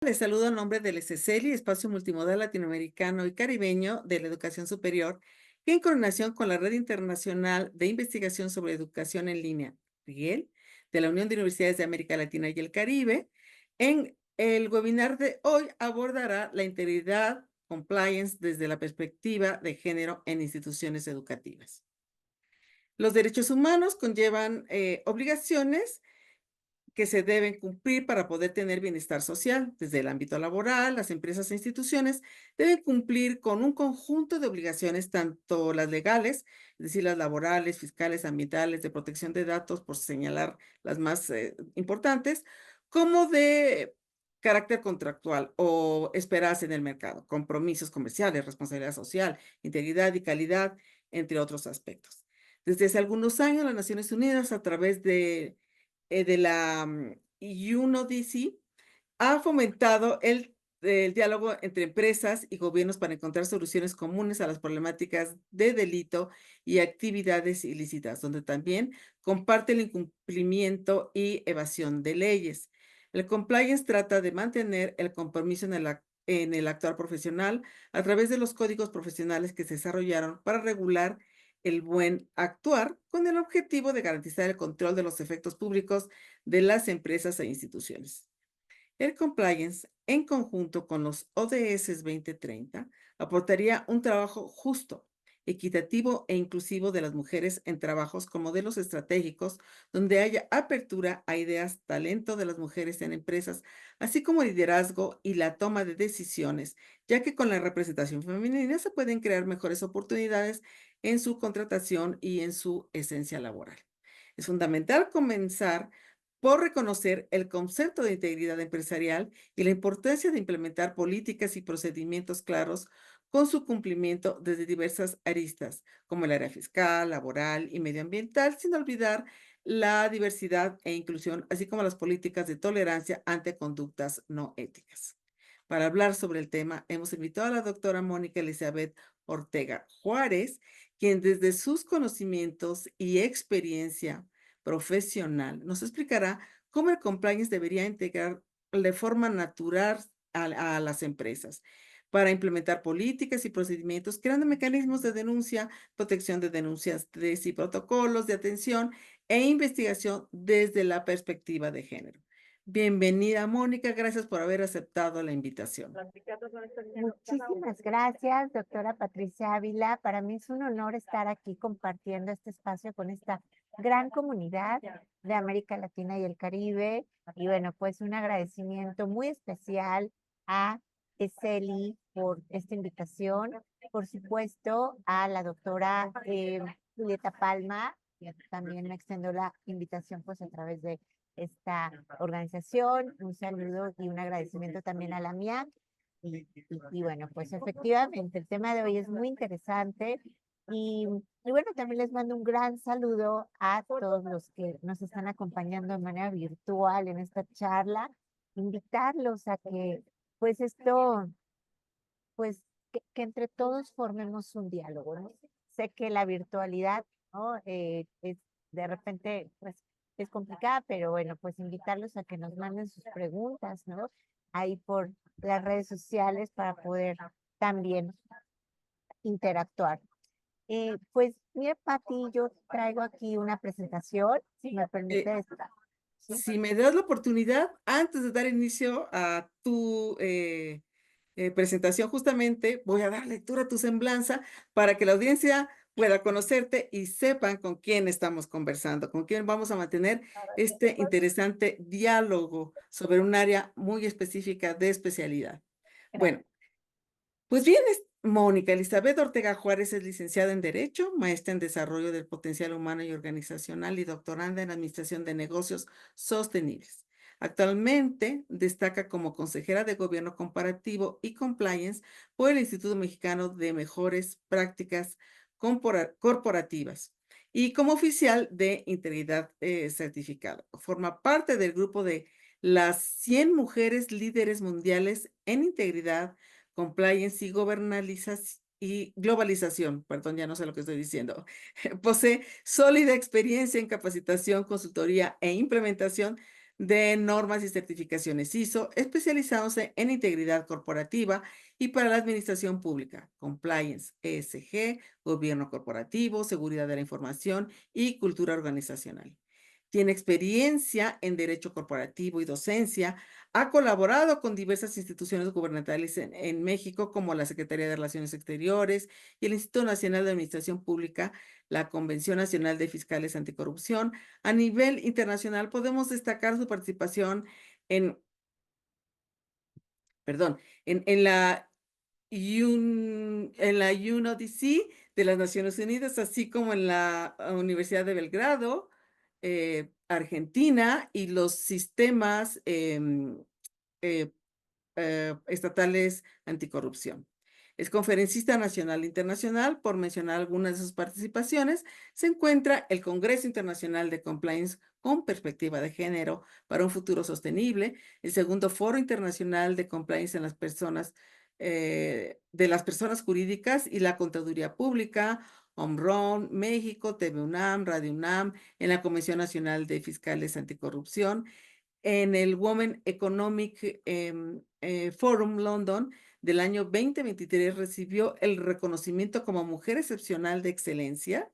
Les saludo a nombre del SCELI, Espacio Multimodal Latinoamericano y Caribeño de la Educación Superior, que en coordinación con la Red Internacional de Investigación sobre Educación en Línea, RIEL, de la Unión de Universidades de América Latina y el Caribe, en el webinar de hoy abordará la integridad compliance desde la perspectiva de género en instituciones educativas. Los derechos humanos conllevan obligaciones que se deben cumplir para poder tener bienestar social. Desde el ámbito laboral, las empresas e instituciones deben cumplir con un conjunto de obligaciones, tanto las legales, es decir, las laborales, fiscales, ambientales, de protección de datos, por señalar las más importantes, como de carácter contractual o esperadas en el mercado, compromisos comerciales, responsabilidad social, integridad y calidad, entre otros aspectos. Desde hace algunos años, las Naciones Unidas, a través de la UNODC, ha fomentado el diálogo entre empresas y gobiernos para encontrar soluciones comunes a las problemáticas de delito y actividades ilícitas, donde también comparte el incumplimiento y evasión de leyes. El compliance trata de mantener el compromiso en el actuar profesional a través de los códigos profesionales que se desarrollaron para regular el buen actuar con el objetivo de garantizar el control de los efectos públicos de las empresas e instituciones. El compliance, en conjunto con los ODS 2030, aportaría un trabajo justo, equitativo e inclusivo de las mujeres en trabajos con modelos estratégicos donde haya apertura a ideas, talento de las mujeres en empresas, así como liderazgo y la toma de decisiones, ya que con la representación femenina se pueden crear mejores oportunidades en su contratación y en su esencia laboral. Es fundamental comenzar por reconocer el concepto de integridad empresarial y la importancia de implementar políticas y procedimientos claros con su cumplimiento desde diversas aristas, como el área fiscal, laboral y medioambiental, sin olvidar la diversidad e inclusión, así como las políticas de tolerancia ante conductas no éticas. Para hablar sobre el tema, hemos invitado a la doctora Mónica Elizabeth Ortega Juárez, quien desde sus conocimientos y experiencia profesional nos explicará cómo el compliance debería integrar de forma natural a las empresas para implementar políticas y procedimientos, creando mecanismos de denuncia, protección de denuncias y protocolos de atención e investigación desde la perspectiva de género. Bienvenida, Mónica. Gracias por haber aceptado la invitación. Muchísimas gracias, doctora Patricia Ávila. Para mí es un honor estar aquí compartiendo este espacio con esta gran comunidad de América Latina y el Caribe. Y bueno, pues un agradecimiento muy especial a ESELI por esta invitación. Por supuesto, a la doctora Julieta Palma, que también me extendió la invitación pues a través de esta organización. Un saludo y un agradecimiento también a la MIAC. Y bueno, pues efectivamente, el tema de hoy es muy interesante y bueno, también les mando un gran saludo a todos los que nos están acompañando de manera virtual en esta charla, invitarlos a que pues esto, pues que entre todos formemos un diálogo, ¿no? Sé que la virtualidad, ¿no? Es de repente, pues es complicada, pero bueno, pues invitarlos a que nos manden sus preguntas, ¿no? Ahí por las redes sociales para poder también interactuar. Pues mira, Pati, yo traigo aquí una presentación, si me Eh, permite esta. ¿Sí? si me das la oportunidad, antes de dar inicio a tu presentación, justamente voy a dar lectura a tu semblanza para que la audiencia pueda conocerte y sepan con quién estamos conversando, con quién vamos a mantener este interesante diálogo sobre un área muy específica de especialidad. Bueno, pues bien, Mónica Elizabeth Ortega Juárez es licenciada en Derecho, maestra en Desarrollo del Potencial Humano y Organizacional y doctoranda en Administración de Negocios Sostenibles. Actualmente destaca como consejera de Gobierno Comparativo y Compliance por el Instituto Mexicano de Mejores Prácticas Corporativas y como oficial de integridad certificado. Forma parte del grupo de las 100 mujeres líderes mundiales en integridad, compliance y globalización, perdón, ya no sé lo que estoy diciendo. Posee sólida experiencia en capacitación, consultoría e implementación de normas y certificaciones ISO, especializándose en integridad corporativa y para la administración pública, compliance, ESG, gobierno corporativo, seguridad de la información y cultura organizacional. Tiene experiencia en derecho corporativo y docencia. Ha colaborado con diversas instituciones gubernamentales en México, como la Secretaría de Relaciones Exteriores y el Instituto Nacional de Administración Pública, la Convención Nacional de Fiscales Anticorrupción. A nivel internacional, podemos destacar su participación en, perdón, en la en la UNODC de las Naciones Unidas, así como en la Universidad de Belgrado, Argentina, y los sistemas eh, estatales anticorrupción. Es conferencista nacional e internacional. Por mencionar algunas de sus participaciones, se encuentra el Congreso Internacional de Compliance con Perspectiva de Género para un Futuro Sostenible, el segundo Foro Internacional de Compliance en las Personas, de las Personas Jurídicas y la Contaduría Pública, OMRON, México, TV UNAM, Radio UNAM, en la Comisión Nacional de Fiscales Anticorrupción, en el Women Economic Forum London del año 2023 recibió el reconocimiento como Mujer Excepcional de Excelencia.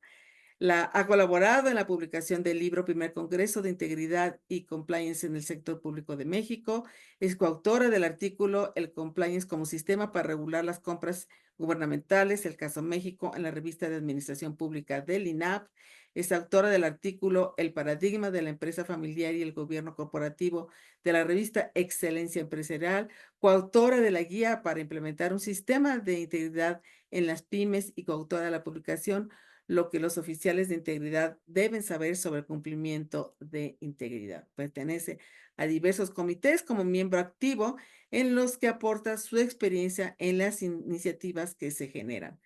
Ha colaborado en la publicación del libro Primer Congreso de Integridad y Compliance en el Sector Público de México. Es coautora del artículo El Compliance como Sistema para Regular las Compras Gubernamentales, el caso México, en la revista de Administración Pública del INAP. Es autora del artículo El Paradigma de la Empresa Familiar y el Gobierno Corporativo de la revista Excelencia Empresarial, coautora de la guía para implementar un sistema de integridad en las pymes y coautora de la publicación Lo que los oficiales de integridad deben saber sobre el cumplimiento de integridad. Pertenece a diversos comités como miembro activo en los que aporta su experiencia en las iniciativas que se generan.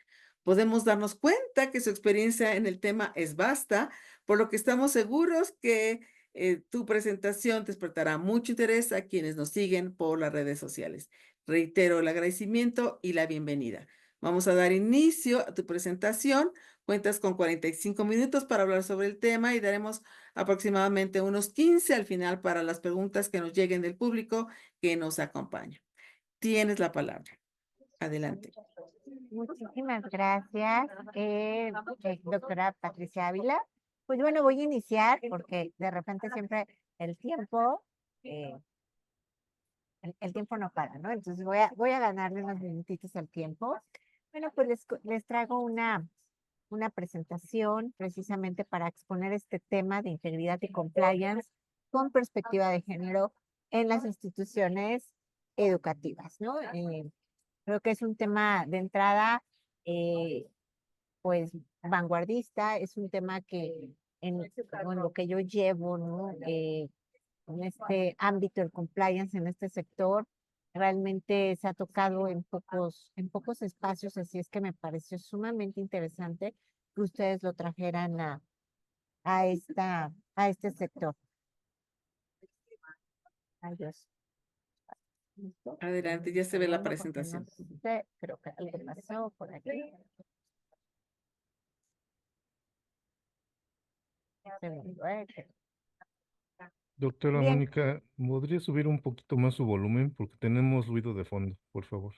Podemos darnos cuenta que su experiencia en el tema es vasta, por lo que estamos seguros que tu presentación despertará mucho interés a quienes nos siguen por las redes sociales. Reitero el agradecimiento y la bienvenida. Vamos a dar inicio a tu presentación. Cuentas con 45 minutos para hablar sobre el tema y daremos aproximadamente unos 15 al final para las preguntas que nos lleguen del público que nos acompaña. Tienes la palabra. Adelante. Muchísimas gracias, doctora Patricia Ávila. Pues bueno, voy a iniciar porque de repente siempre el tiempo, eh, el tiempo no para, ¿no? Entonces voy a ganarle unos minutitos al tiempo. Bueno, pues les traigo una presentación precisamente para exponer este tema de integridad y compliance con perspectiva de género en las instituciones educativas, ¿no? Creo que es un tema de entrada, eh, pues, vanguardista, es un tema que en lo que yo llevo, ¿no? En este ámbito del compliance, en este sector, realmente se ha tocado en pocos espacios, así es que me pareció sumamente interesante que ustedes lo trajeran a este sector. Adiós. ¿Listo? Adelante, ya se ve la Segundo, porque presentación. no sé, creo que algo pasó por aquí. Segundo, Doctora Bien, Mónica, ¿podría subir un poquito más su volumen? Porque tenemos ruido de fondo, por favor.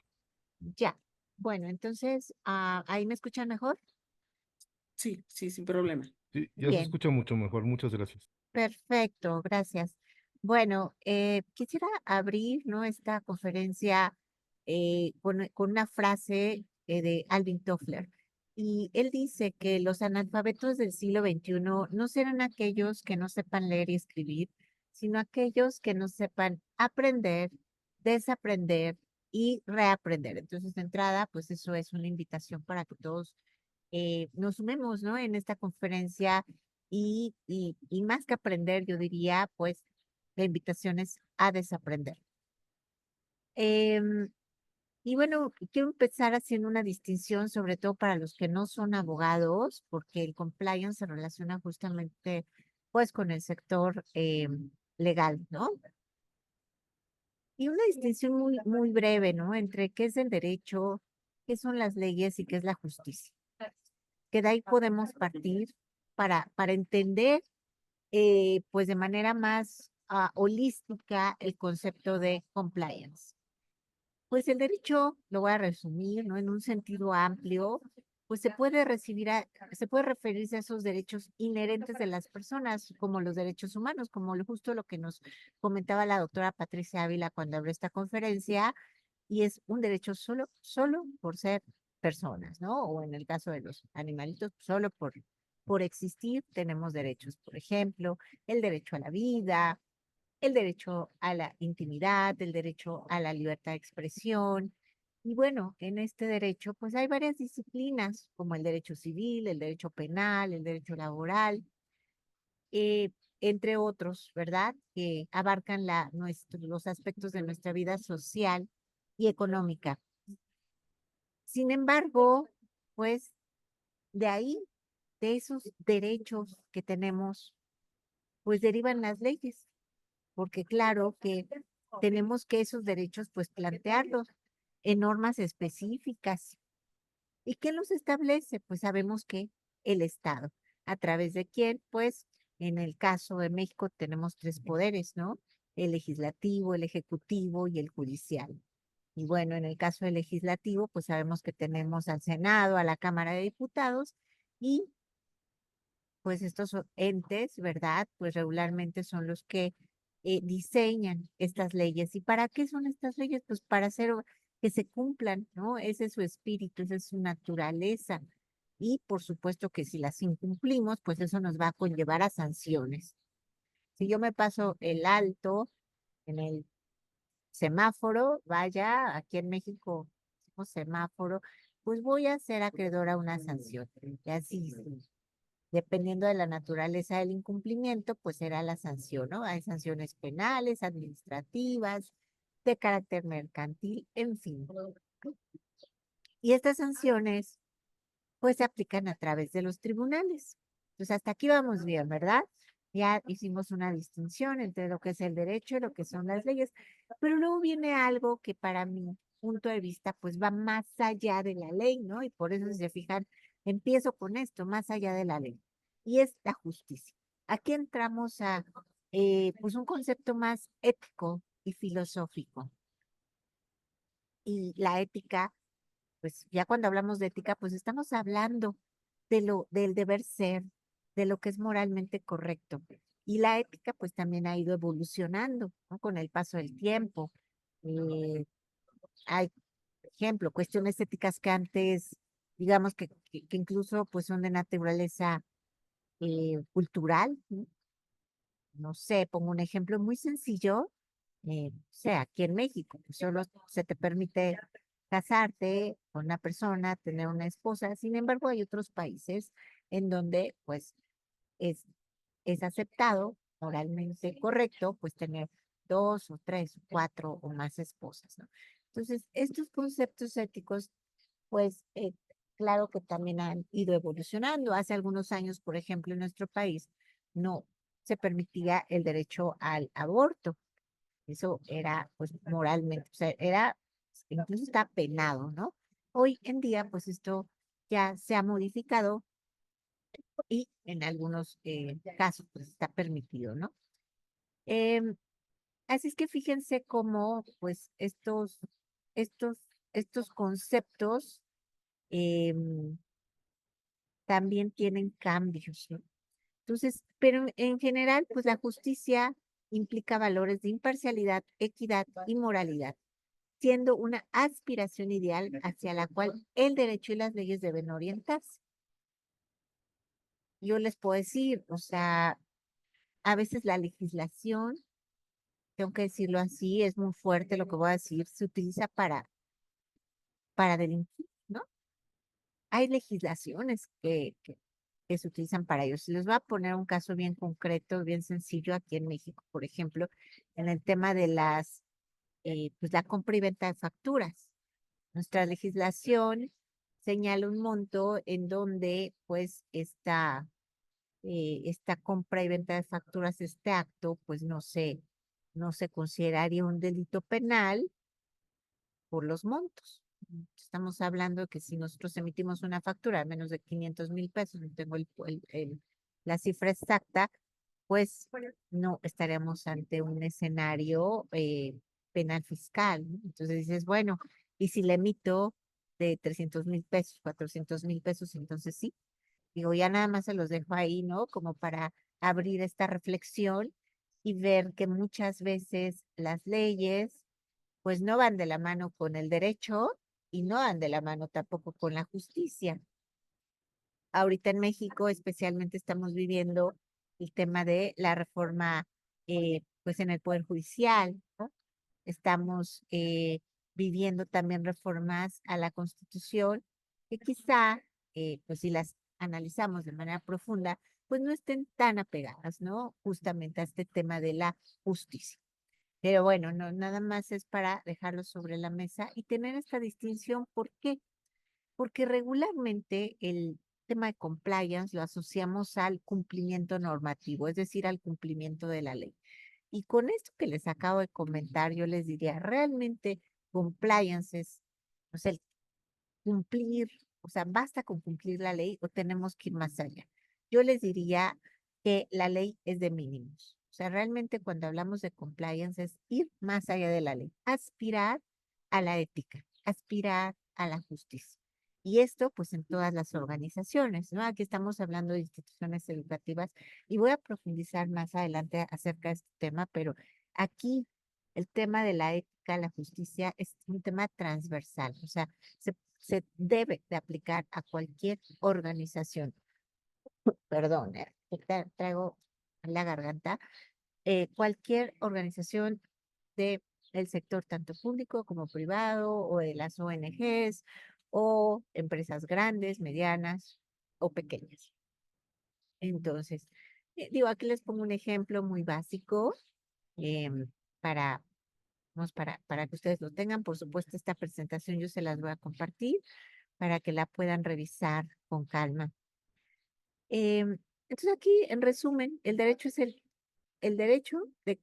ya. Bueno, entonces, ¿ahí me escuchan mejor? Sí, sí, sin problema. Sí, ya se Bien, escucha mucho mejor, muchas gracias. perfecto, gracias. Bueno, quisiera abrir, ¿no? Esta conferencia con una frase de Alvin Toffler. Y él dice que los analfabetos del siglo XXI no serán aquellos que no sepan leer y escribir, sino aquellos que no sepan aprender, desaprender y reaprender. Entonces, de entrada, pues eso es una invitación para que todos nos sumemos, ¿no? En esta conferencia y más que aprender, yo diría, pues, la invitación es a desaprender. Em, y bueno, quiero empezar haciendo una distinción, sobre todo para los que no son abogados, porque el compliance se relaciona justamente, pues, con el sector legal, ¿no? Y una distinción muy breve, ¿no? Entre qué es el derecho, qué son las leyes y qué es la justicia. Que de ahí podemos partir para entender, pues de manera más holística el concepto de compliance. Pues el derecho, lo voy a resumir, ¿no? En un sentido amplio, pues se puede referirse a esos derechos inherentes de las personas, como los derechos humanos, como justo lo que nos comentaba la doctora Patricia Ávila cuando abrió esta conferencia, y es un derecho solo por ser personas, ¿no? O en el caso de los animalitos, solo por existir tenemos derechos. Por ejemplo, el derecho a la vida, el derecho a la intimidad, el derecho a la libertad de expresión. Y bueno, en este derecho, pues hay varias disciplinas, como el derecho civil, el derecho penal, el derecho laboral, eh, entre otros, ¿verdad? Que abarcan los aspectos de nuestra vida social y económica. Sin embargo, pues de ahí, de esos derechos que tenemos, pues derivan las leyes, porque claro que tenemos que esos derechos pues plantearlos en normas específicas. ¿Y quién los establece? Pues sabemos que el Estado. ¿A través de quién? Pues en el caso de México tenemos tres poderes, ¿no? El legislativo, el ejecutivo y el judicial. Y bueno, en el caso del legislativo, pues sabemos que tenemos al Senado, a la Cámara de Diputados y pues estos entes, ¿verdad? Pues regularmente son los que diseñan estas leyes. ¿Y para qué son estas leyes? Pues para hacer que se cumplan, ¿no? Ese es su espíritu, esa es su naturaleza. Y por supuesto que si las incumplimos, pues eso nos va a conllevar a sanciones. Si yo me paso el alto en el semáforo, vaya, aquí en México, decimos semáforo, pues voy a ser acreedora a una sanción. Y así, dependiendo de la naturaleza del incumplimiento, pues será la sanción, ¿no? Hay sanciones penales, administrativas, de carácter mercantil, en fin. Y estas sanciones, pues se aplican a través de los tribunales. Pues hasta aquí vamos bien, ¿verdad? Ya hicimos una distinción entre lo que es el derecho y lo que son las leyes, pero luego viene algo que para mi punto de vista, pues va más allá de la ley, ¿no? Y por eso, si se fijan, empiezo con esto, más allá de la ley, y es la justicia. Aquí entramos a, pues, un concepto más ético y filosófico. Y la ética, pues ya cuando hablamos de ética, pues estamos hablando del deber ser, de lo que es moralmente correcto. Y la ética, pues también ha ido evolucionando, ¿no? Con el paso del tiempo. Eh, Hay, por ejemplo, cuestiones éticas que antes, digamos que incluso pues son de naturaleza cultural, ¿no? No sé, pongo un ejemplo muy sencillo, o sea, aquí en México, pues solo se te permite casarte con una persona, tener una esposa. Sin embargo, hay otros países en donde pues es, es aceptado, moralmente correcto, pues tener dos o tres o cuatro o más esposas, ¿no? Entonces, estos conceptos éticos, pues claro que también han ido evolucionando. Hace algunos años, por ejemplo, en nuestro país no se permitía el derecho al aborto. Eso era, pues, moralmente, o sea, era, incluso está penado, ¿no? Hoy en día, pues, esto ya se ha modificado y en algunos casos, pues, está permitido, ¿no? Em, Así es que fíjense cómo, pues, estos, estos conceptos em, también tienen cambios, ¿no? Entonces, pero en general, pues la justicia implica valores de imparcialidad, equidad y moralidad, siendo una aspiración ideal hacia la cual el derecho y las leyes deben orientarse. Yo les puedo decir, o sea, a veces la legislación, tengo que decirlo así, es muy fuerte lo que voy a decir, se utiliza para delinquir, ¿no? Hay legislaciones que se utilizan para ello. Les voy a poner un caso bien concreto, bien sencillo aquí en México, por ejemplo, en el tema de pues la compra y venta de facturas. Nuestra legislación señala un monto en donde, pues, esta compra y venta de facturas, este acto, pues, no se consideraría un delito penal por los montos. Estamos hablando de que si nosotros emitimos una factura de menos de 500,000 pesos, no tengo la cifra exacta, pues no estaríamos ante un escenario penal fiscal, ¿no? Entonces dices, bueno, y si le emito de 300,000 pesos, 400,000 pesos, entonces sí, digo, ya nada más se los dejo ahí, ¿no? Como para abrir esta reflexión y ver que muchas veces las leyes, pues no van de la mano con el derecho y no van de la mano tampoco con la justicia. Ahorita en México especialmente estamos viviendo el tema de la reforma, pues en el Poder Judicial, ¿no? Estamos viviendo también reformas a la Constitución que quizá, pues si las analizamos de manera profunda, pues no estén tan apegadas, ¿no? Justamente a este tema de la justicia. Pero bueno, no, nada más es para dejarlo sobre la mesa y tener esta distinción. ¿Por qué? Porque regularmente el tema de compliance lo asociamos al cumplimiento normativo, es decir, al cumplimiento de la ley. Y con esto que les acabo de comentar, yo les diría, realmente compliance es, o sea, el cumplir, o sea, basta con cumplir la ley o tenemos que ir más allá. Yo les diría que la ley es de mínimos. O sea, realmente cuando hablamos de compliance es ir más allá de la ley, aspirar a la ética, aspirar a la justicia. Y esto, pues, en todas las organizaciones, ¿no? Aquí estamos hablando de instituciones educativas y voy a profundizar más adelante acerca de este tema, pero aquí el tema de la ética, la justicia es un tema transversal, o sea, se debe de aplicar a cualquier organización. Perdón, traigo la garganta. Cualquier organización de el sector tanto público como privado o de las ONGs o empresas grandes, medianas o pequeñas. Entonces, digo, aquí les pongo un ejemplo muy básico em, para, para que ustedes lo tengan. Por supuesto, esta presentación yo se las voy a compartir para que la puedan revisar con calma. Entonces aquí, en resumen, el derecho es el derecho de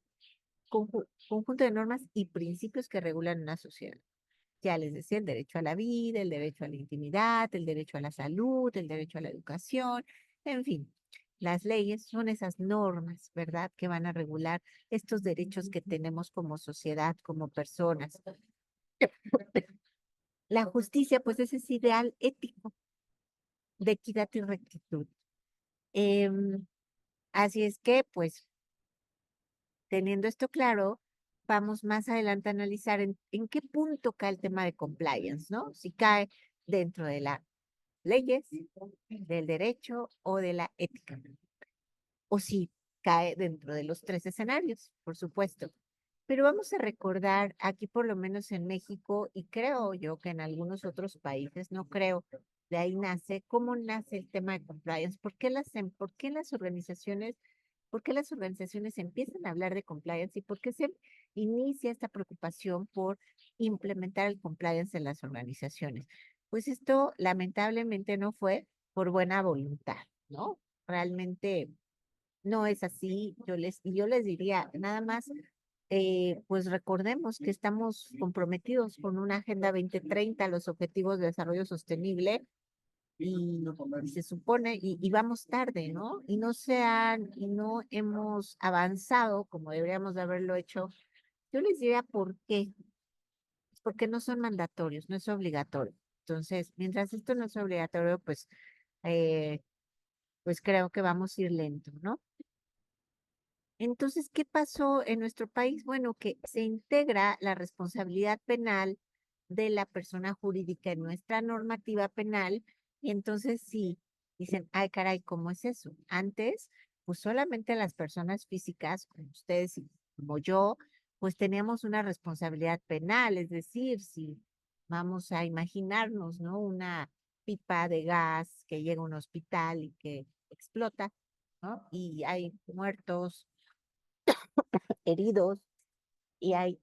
conjunto de normas y principios que regulan una sociedad. Ya les decía, el derecho a la vida, el derecho a la intimidad, el derecho a la salud, el derecho a la educación, en fin. Las leyes son esas normas, ¿verdad?, que van a regular estos derechos que tenemos como sociedad, como personas. La justicia, pues, es ese ideal ético de equidad y rectitud. Em, Así es que, pues, teniendo esto claro, vamos más adelante a analizar en qué punto cae el tema de compliance, ¿no? Si cae dentro de las leyes, del derecho o de la ética. O si cae dentro de los tres escenarios, por supuesto. Pero vamos a recordar aquí, por lo menos en México, y creo yo que en algunos otros países, no creo, de ahí nace, cómo nace el tema de compliance, por qué las organizaciones empiezan a hablar de compliance y por qué se inicia esta preocupación por implementar el compliance en las organizaciones. Pues esto lamentablemente no fue por buena voluntad, ¿no? Realmente no es así. Yo les diría, nada más, pues recordemos que estamos comprometidos con una Agenda 2030, los Objetivos de Desarrollo Sostenible, y se supone, y vamos tarde, ¿no? Y no hemos avanzado como deberíamos de haberlo hecho. Yo les diría por qué. Porque no son mandatorios, no es obligatorio. Entonces, mientras esto no es obligatorio, eh, pues creo que vamos a ir lento, ¿no? Entonces, ¿qué pasó en nuestro país? Bueno, que se integra la responsabilidad penal de la persona jurídica en nuestra normativa penal y entonces sí, dicen, ay caray, ¿cómo es eso? Antes, pues solamente las personas físicas, como ustedes y como yo, pues teníamos una responsabilidad penal, es decir, si vamos a imaginarnos, ¿no? Una pipa de gas que llega a un hospital y que explota, ¿no? Y hay muertos, heridos y hay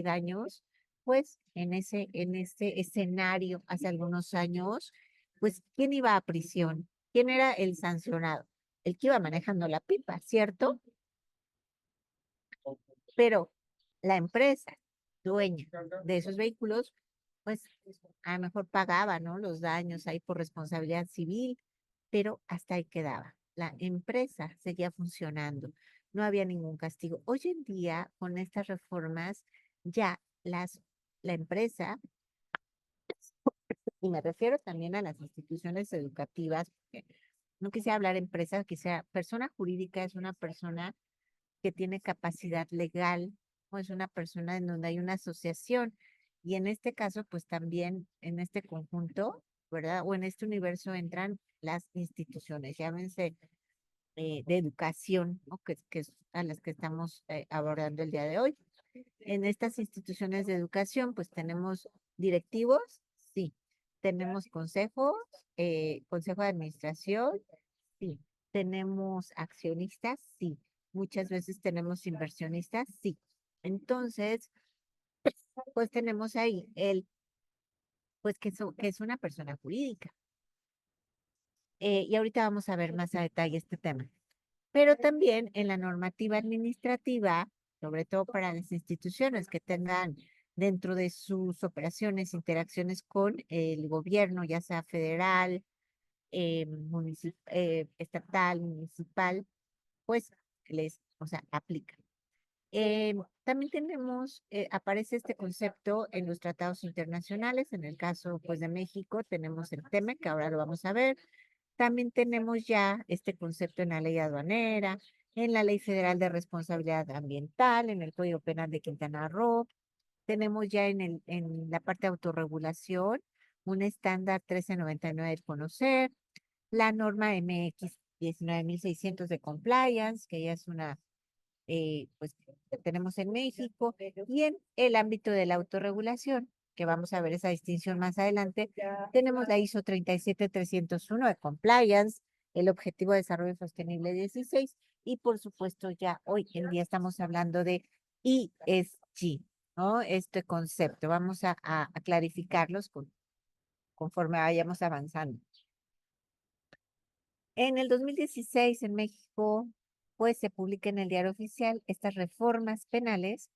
daños, pues en ese escenario hace algunos años, pues ¿quién iba a prisión? ¿Quién era el sancionado? El que iba manejando la pipa, ¿cierto? Pero la empresa dueña de esos vehículos, pues a lo mejor pagaba, ¿no? Los daños ahí por responsabilidad civil, pero hasta ahí quedaba. la empresa seguía funcionando, no había ningún castigo. Hoy en día, con estas reformas, ya la empresa, y me refiero también a las instituciones educativas, porque no quisiera hablar empresa, quisiera persona jurídica, es una persona que tiene capacidad legal o es una persona en donde hay una asociación. Y en este caso, pues también en este conjunto, ¿verdad? O en este universo entran las instituciones, llámense de educación, ¿no? Que es a las que estamos abordando el día de hoy. En estas instituciones de educación, pues tenemos directivos, sí. Tenemos consejos, consejo de administración, sí. Tenemos accionistas, sí. Muchas veces tenemos inversionistas, sí. Entonces, pues tenemos ahí pues que es una persona jurídica. Y ahorita vamos a ver más a detalle este tema. Pero también en la normativa administrativa, sobre todo para las instituciones que tengan dentro de sus operaciones interacciones con el gobierno, ya sea federal, estatal, municipal, pues o sea, aplica. También tenemos, aparece este concepto en los tratados internacionales. En el caso, pues, de México, tenemos el TEMEC, que ahora lo vamos a ver. También tenemos ya este concepto en la ley aduanera, en la Ley Federal de Responsabilidad Ambiental, en el Código Penal de Quintana Roo. Tenemos ya en la parte de autorregulación un estándar 1399 del conocer, la norma MX 19600 de compliance, que ya es una pues que tenemos en México, y en el ámbito de la autorregulación, que vamos a ver esa distinción más adelante, tenemos la ISO 37301 de compliance, el Objetivo de Desarrollo Sostenible 16, y por supuesto ya hoy en día estamos hablando de ESG, ¿no? Este concepto. Vamos a clarificarlos conforme vayamos avanzando. En el 2016 en México, pues se publica en el Diario Oficial estas reformas penales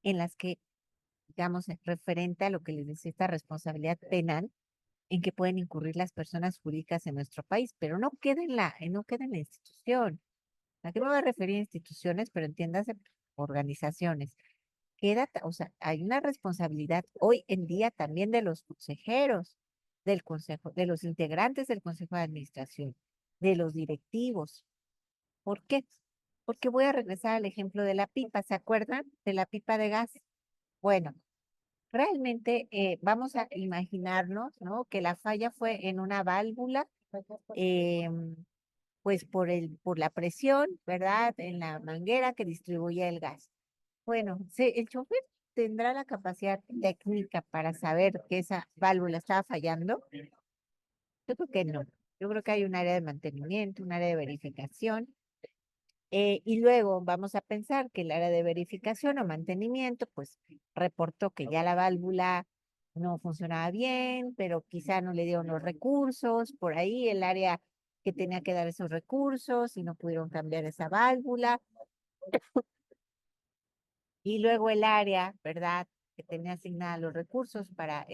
en las que, digamos, referente a lo que les dice esta responsabilidad penal en que pueden incurrir las personas jurídicas en nuestro país, pero no queda en la institución. Aquí me voy a referir a instituciones, pero entiéndase organizaciones. O sea, hay una responsabilidad hoy en día también de los consejeros del consejo, de los integrantes del consejo de administración, de los directivos. ¿Por qué? Porque voy a regresar al ejemplo de la pipa. ¿Se acuerdan de la pipa de gas? Bueno, realmente vamos a imaginarnos, ¿no? Que la falla fue en una válvula, pues por la presión, ¿verdad? En la manguera que distribuye el gas. Bueno, el chofer tendrá la capacidad técnica para saber que esa válvula estaba fallando. Yo creo que no. Yo creo que hay un área de mantenimiento, un área de verificación. Y luego vamos a pensar que el área de verificación o mantenimiento, pues reportó que ya la válvula no funcionaba bien, pero quizá no le dieron los recursos, por ahí el área que tenía que dar esos recursos y no pudieron cambiar esa válvula. Y luego el área, ¿verdad? Que tenía asignada los recursos para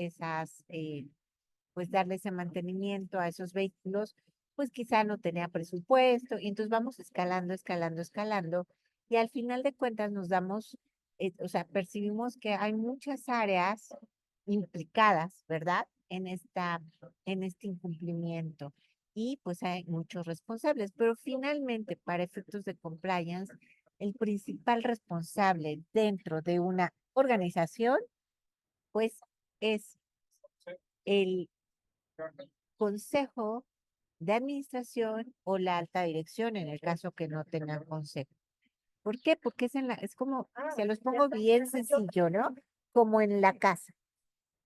pues darle ese mantenimiento a esos vehículos, pues quizá no tenía presupuesto, y entonces vamos escalando, escalando, escalando, y al final de cuentas nos damos, o sea, percibimos que hay muchas áreas implicadas, ¿verdad? En este incumplimiento, y pues hay muchos responsables, pero finalmente, para efectos de compliance, el principal responsable dentro de una organización, pues es el consejo de administración o la alta dirección en el caso que no tengan consejo. ¿Por qué? Porque es como, se los pongo bien sencillo, ¿no? Como en la casa.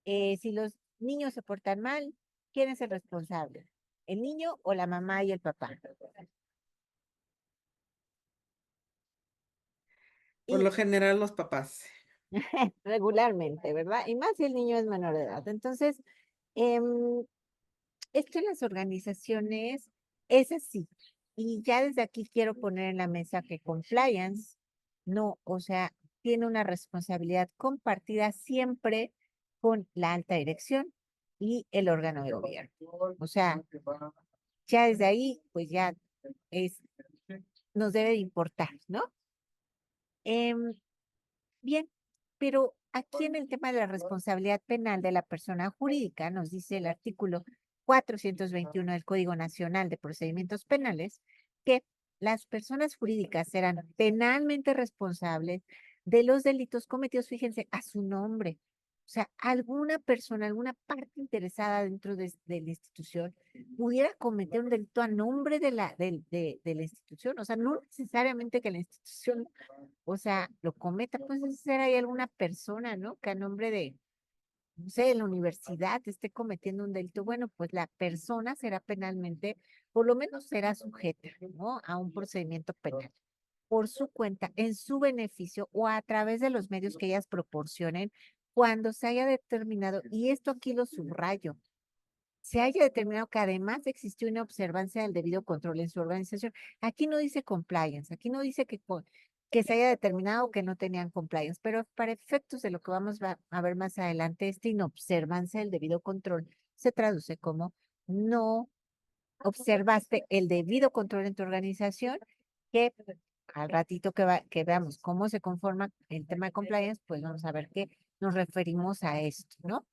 Si los niños se portan mal, ¿quién es el responsable? ¿El niño o la mamá y el papá? Por Y lo general, los papás. regularmente, ¿verdad? Y más si el niño es menor de edad. Entonces, esto en las organizaciones es así. Y ya desde aquí quiero poner en la mesa que compliance no, o sea, tiene una responsabilidad compartida siempre con la alta dirección y el órgano de gobierno. O sea, ya desde ahí, pues ya es, nos debe de importar, ¿no? Bien, pero aquí en el tema de la responsabilidad penal de la persona jurídica, nos dice el artículo 421 del Código Nacional de Procedimientos Penales, que las personas jurídicas serán penalmente responsables de los delitos cometidos, fíjense, a su nombre. O sea, alguna persona, alguna parte interesada dentro de la institución pudiera cometer un delito a nombre de la institución. O sea, no necesariamente que la institución, o sea, lo cometa, puede ser ahí alguna persona, ¿no? Que a nombre de, no sé, de la universidad esté cometiendo un delito. Bueno, pues la persona será penalmente, por lo menos será sujeta, ¿no? A un procedimiento penal por su cuenta, en su beneficio o a través de los medios que ellas proporcionen cuando se haya determinado, y esto aquí lo subrayo, se haya determinado que además existió una observancia del debido control en su organización. Aquí no dice compliance, aquí no dice que se haya determinado que no tenían compliance, pero para efectos de lo que vamos a ver más adelante, esta inobservancia del debido control se traduce como no observaste el debido control en tu organización, que al ratito que veamos cómo se conforma el tema de compliance, pues vamos a ver que nos referimos a esto, ¿no?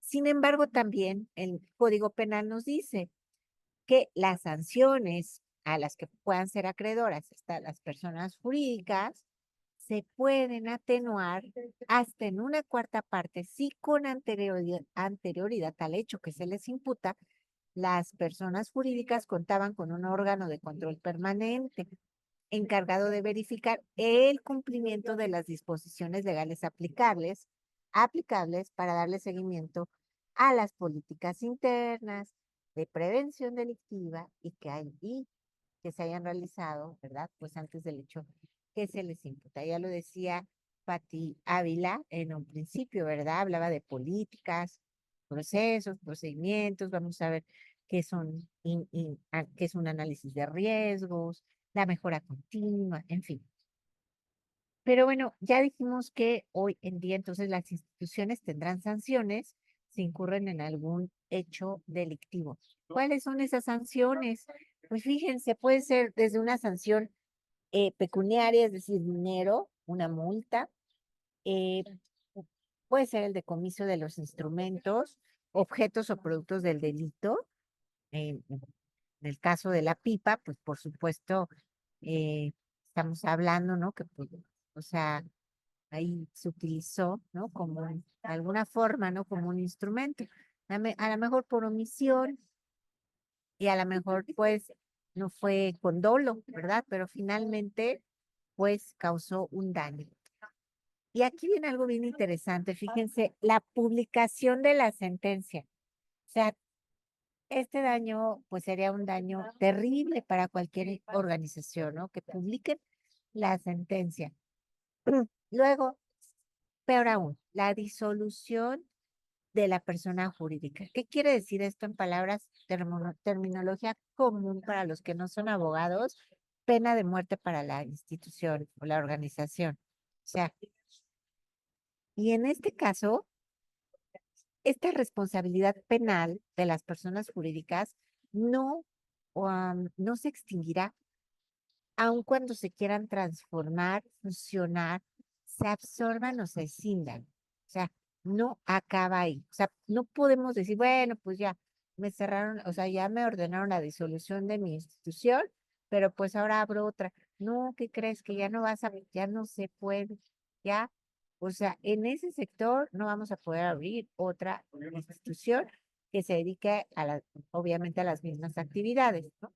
Sin embargo, también el Código Penal nos dice que las sanciones a las que puedan ser acreedoras las personas jurídicas se pueden atenuar hasta en una cuarta parte si con anterioridad al hecho que se les imputa, las personas jurídicas contaban con un órgano de control permanente encargado de verificar el cumplimiento de las disposiciones legales aplicables para darle seguimiento a las políticas internas de prevención delictiva y que se hayan realizado, ¿verdad? Pues antes del hecho que se les imputa. Ya lo decía Pati Ávila en un principio, ¿verdad? Hablaba de políticas, procesos, procedimientos, vamos a ver qué son, qué es un análisis de riesgos, la mejora continua, en fin. Pero bueno, ya dijimos que hoy en día entonces las instituciones tendrán sanciones si incurren en algún hecho delictivo. ¿Cuáles son esas sanciones? Pues fíjense, puede ser desde una sanción pecuniaria, es decir, dinero, una multa, eh, puede ser el decomiso de los instrumentos, objetos o productos del delito. En el caso de la pipa, pues por supuesto, eh, estamos hablando, ¿no? Que, pues, o sea, ahí se utilizó, ¿no? Como de alguna forma, ¿no? Como un instrumento. A lo mejor por omisión y a lo mejor, pues, no fue con dolo, ¿verdad? Pero finalmente, pues, causó un daño. Y aquí viene algo bien interesante, fíjense, la publicación de la sentencia. O sea, este daño, pues sería un daño terrible para cualquier organización, ¿no? Que publiquen la sentencia. Luego, peor aún, la disolución de la persona jurídica. ¿Qué quiere decir esto en palabras, terminología común para los que no son abogados? Pena de muerte para la institución o la organización. O sea, y en este caso, esta responsabilidad penal de las personas jurídicas no, no se extinguirá aun cuando se quieran transformar, fusionar, se absorban o se escindan. O sea, no acaba ahí. O sea, no podemos decir, bueno, pues ya me cerraron, o sea, ya me ordenaron la disolución de mi institución, pero pues ahora abro otra. No, ¿qué crees? Que ya no ya no se puede, ya. O sea, en ese sector no vamos a poder abrir otra institución que se dedique obviamente a las mismas actividades, ¿no?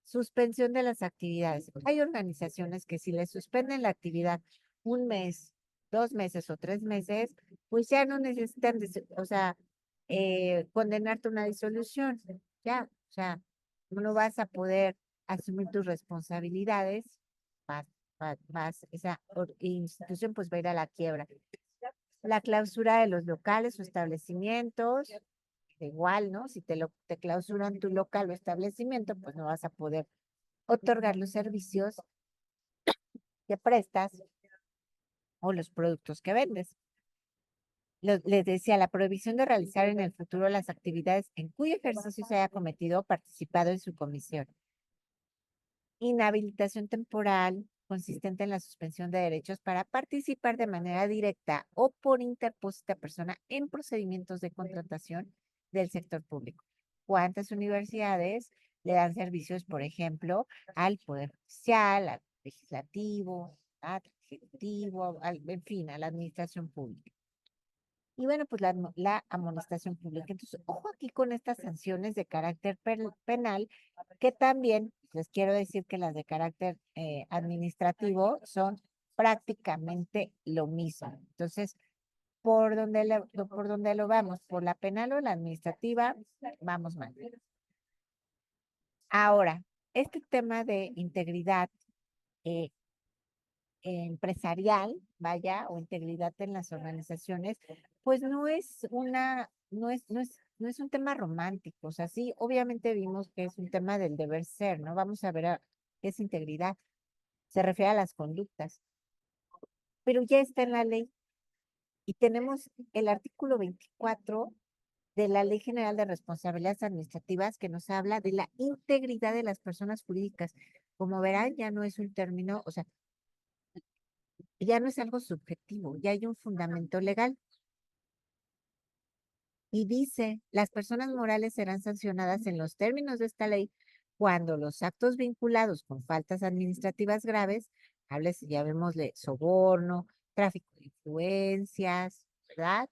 Suspensión de las actividades. Hay organizaciones que si les suspenden la actividad un mes, 2 meses o 3 meses, pues ya no necesitan, o sea, condenarte a una disolución. Ya, o sea, no vas a poder asumir tus responsabilidades, esa institución pues va a ir a la quiebra. La clausura de los locales o establecimientos, igual, ¿no? Si te clausuran tu local o establecimiento, pues no vas a poder otorgar los servicios que prestas o los productos que vendes. Les decía, la prohibición de realizar en el futuro las actividades en cuyo ejercicio se haya cometido o participado en su comisión. Inhabilitación temporal consistente en la suspensión de derechos para participar de manera directa o por interpósita persona en procedimientos de contratación del sector público. ¿Cuántas universidades le dan servicios, por ejemplo, al Poder Judicial, al Legislativo, al Ejecutivo, en fin, a la administración pública? Y bueno, pues la amonestación pública. Entonces, ojo aquí con estas sanciones de carácter penal, que también les quiero decir que las de carácter administrativo son prácticamente lo mismo. Entonces, por donde lo vamos, por la penal o la administrativa, vamos mal. Ahora, este tema de integridad eh, empresarial, vaya, o integridad en las organizaciones, pues no es un tema romántico. O sea, sí, obviamente vimos que es un tema del deber ser, ¿no? Vamos a ver qué es integridad. Se refiere a las conductas, pero ya está en la ley y tenemos el artículo 24 de la Ley General de Responsabilidades Administrativas que nos habla de la integridad de las personas jurídicas. Como verán, ya no es un término, o sea, ya no es algo subjetivo, ya hay un fundamento legal. Y dice, las personas morales serán sancionadas en los términos de esta ley cuando los actos vinculados con faltas administrativas graves, háblese, ya vemosle, soborno, tráfico de influencias, ¿verdad?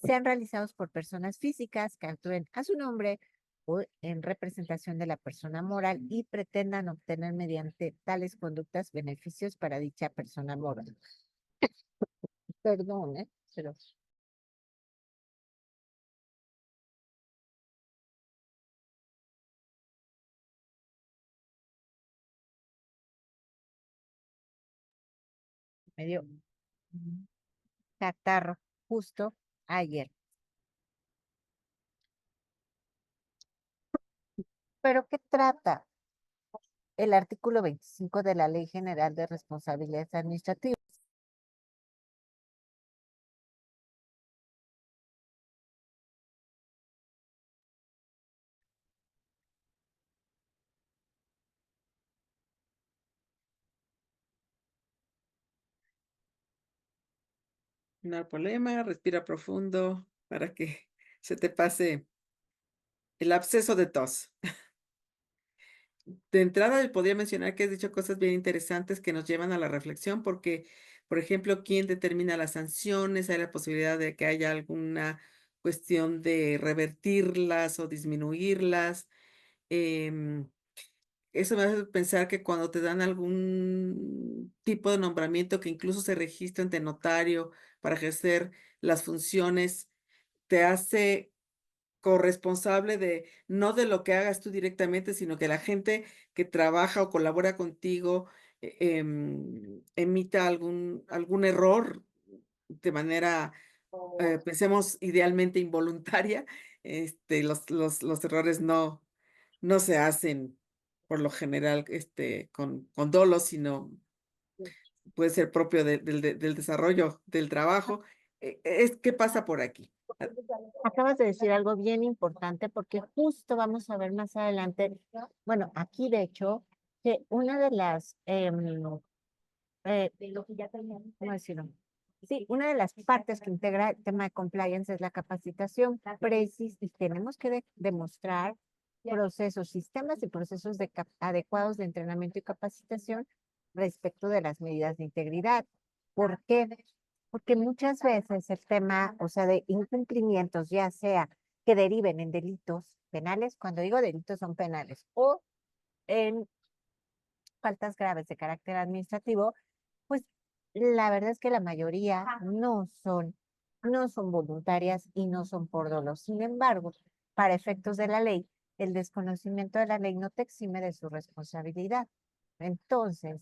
Sean realizados por personas físicas que actúen a su nombre o en representación de la persona moral y pretendan obtener mediante tales conductas beneficios para dicha persona moral. Perdón, pero me dio catarro justo ayer. ¿Pero qué trata el artículo 25 de la Ley General de Responsabilidades Administrativas? No hay problema, respira profundo para que se te pase el absceso de tos. De entrada, podría mencionar que has dicho cosas bien interesantes que nos llevan a la reflexión, porque, por ejemplo, ¿quién determina las sanciones? ¿Hay la posibilidad de que haya alguna cuestión de revertirlas o disminuirlas? Em, Eso me hace pensar que cuando te dan algún tipo de nombramiento que incluso se registra ante notario para ejercer las funciones, te hace corresponsable de no de lo que hagas tú directamente, sino que la gente que trabaja o colabora contigo, emita algún error de manera, pensemos idealmente involuntaria. Los errores no se hacen por lo general, con dolo, sino puede ser propio del desarrollo del trabajo. ¿Qué pasa por aquí? Acabas de decir algo bien importante porque justo vamos a ver más adelante, bueno, aquí de hecho, que una de las, ¿cómo decirlo? Sí, una de las partes que integra el tema de compliance es la capacitación y tenemos que demostrar procesos, sistemas y procesos adecuados de entrenamiento y capacitación respecto de las medidas de integridad. ¿Por qué? Porque muchas veces el tema, o sea, de incumplimientos, ya sea que deriven en delitos penales, cuando digo delitos son penales, o en faltas graves de carácter administrativo, pues la verdad es que la mayoría no son voluntarias y no son por dolo. Sin embargo, para efectos de la ley, el desconocimiento de la ley no te exime de su responsabilidad. Entonces,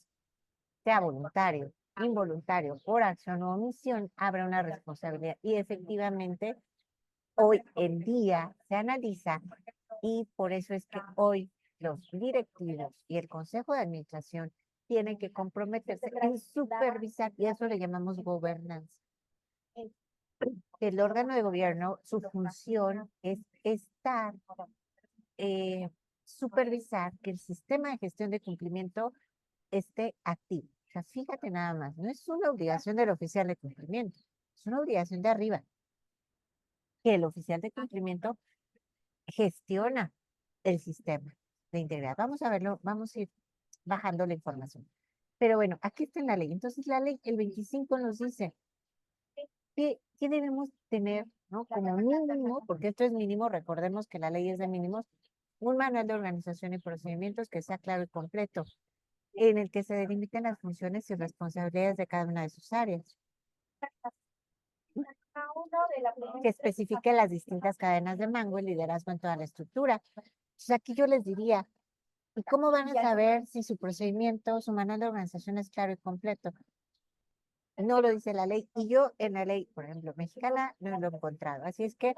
sea voluntario, involuntario, por acción o omisión, habrá una responsabilidad. Y efectivamente, hoy en día se analiza y por eso es que hoy los directivos y el consejo de administración tienen que comprometerse en supervisar, y eso le llamamos gobernanza. el órgano de gobierno, su función es estar, supervisar que el sistema de gestión de cumplimiento esté activo. O sea, fíjate nada más, no es una obligación del oficial de cumplimiento, es una obligación de arriba, que el oficial de cumplimiento gestiona el sistema de integridad. Vamos a verlo, vamos a ir bajando la información. Pero bueno, aquí está en la ley. Entonces, la ley, el 25 nos dice que debemos tener, ¿no? Como mínimo, porque esto es mínimo, recordemos que la ley es de mínimos, un manual de organización y procedimientos que sea claro y completo, en el que se delimiten las funciones y responsabilidades de cada una de sus áreas, que especifique las distintas cadenas de mando y liderazgo en toda la estructura. Entonces, aquí yo les diría, ¿y cómo van a saber si su procedimiento, su manual de organización es claro y completo? No lo dice la ley. Y yo en la ley, por ejemplo, mexicana, no lo he encontrado. Así es que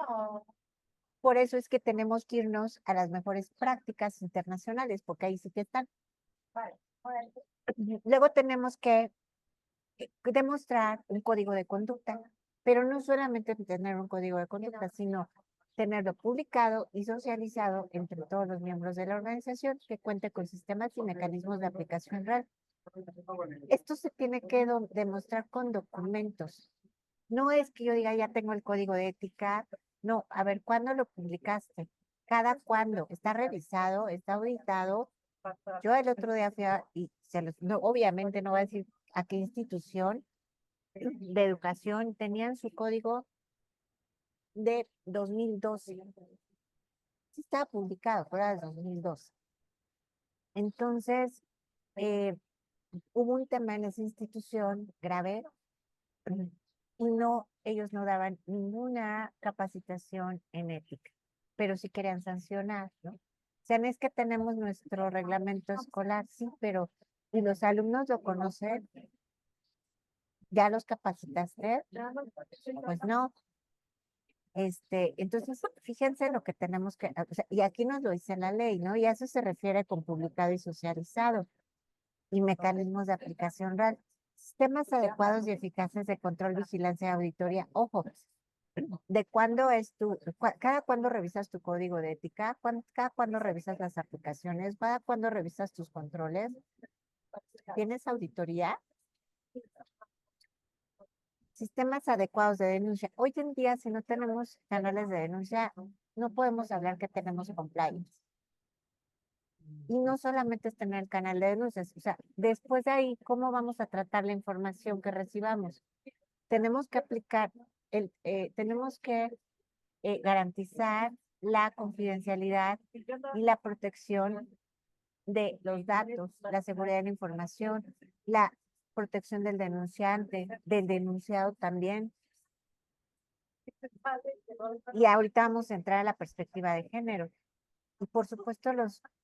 por eso es que tenemos que irnos a las mejores prácticas internacionales, porque ahí sí que están. Luego tenemos que demostrar un código de conducta, pero no solamente tener un código de conducta, sino tenerlo publicado y socializado entre todos los miembros de la organización, que cuente con sistemas y mecanismos de aplicación real. Esto se tiene que demostrar con documentos. No es que yo diga, ya tengo el código de ética. No, a ver, ¿cuándo lo publicaste? ¿Cada cuándo? ¿Está revisado? ¿Está auditado? Yo el otro día fui y no, obviamente no voy a decir a qué institución de educación tenían su código de 2012. Sí estaba publicado, fuera de 2012. Entonces, eh, hubo un tema en esa institución grave y no, ellos no daban ninguna capacitación en ética, pero sí querían sancionar, ¿no? O sea, no es que tenemos nuestro reglamento escolar, sí, pero y los alumnos lo conocen, ¿ya los capacitaste? Pues no. Entonces, fíjense lo que tenemos que, o sea, y aquí nos lo dice la ley, ¿no? Y a eso se refiere con publicado y socializado y mecanismos de aplicación real. Sistemas adecuados y eficaces de control, vigilancia y auditoría. Ojo, ¿de cuándo es cada cuándo revisas tu código de ética? ¿Cada cuándo revisas las aplicaciones? ¿Cada cuándo revisas tus controles? ¿Tienes auditoría? Sistemas adecuados de denuncia. Hoy en día, si no tenemos canales de denuncia, no podemos hablar que tenemos compliance. Y no solamente es tener el canal de denuncias, o sea, después de ahí, ¿cómo vamos a tratar la información que recibamos? Tenemos que aplicar, tenemos que garantizar la confidencialidad y la protección de los datos, la seguridad de la información, la protección del denunciante, del denunciado también. Y ahorita vamos a entrar a la perspectiva de género. Y por supuesto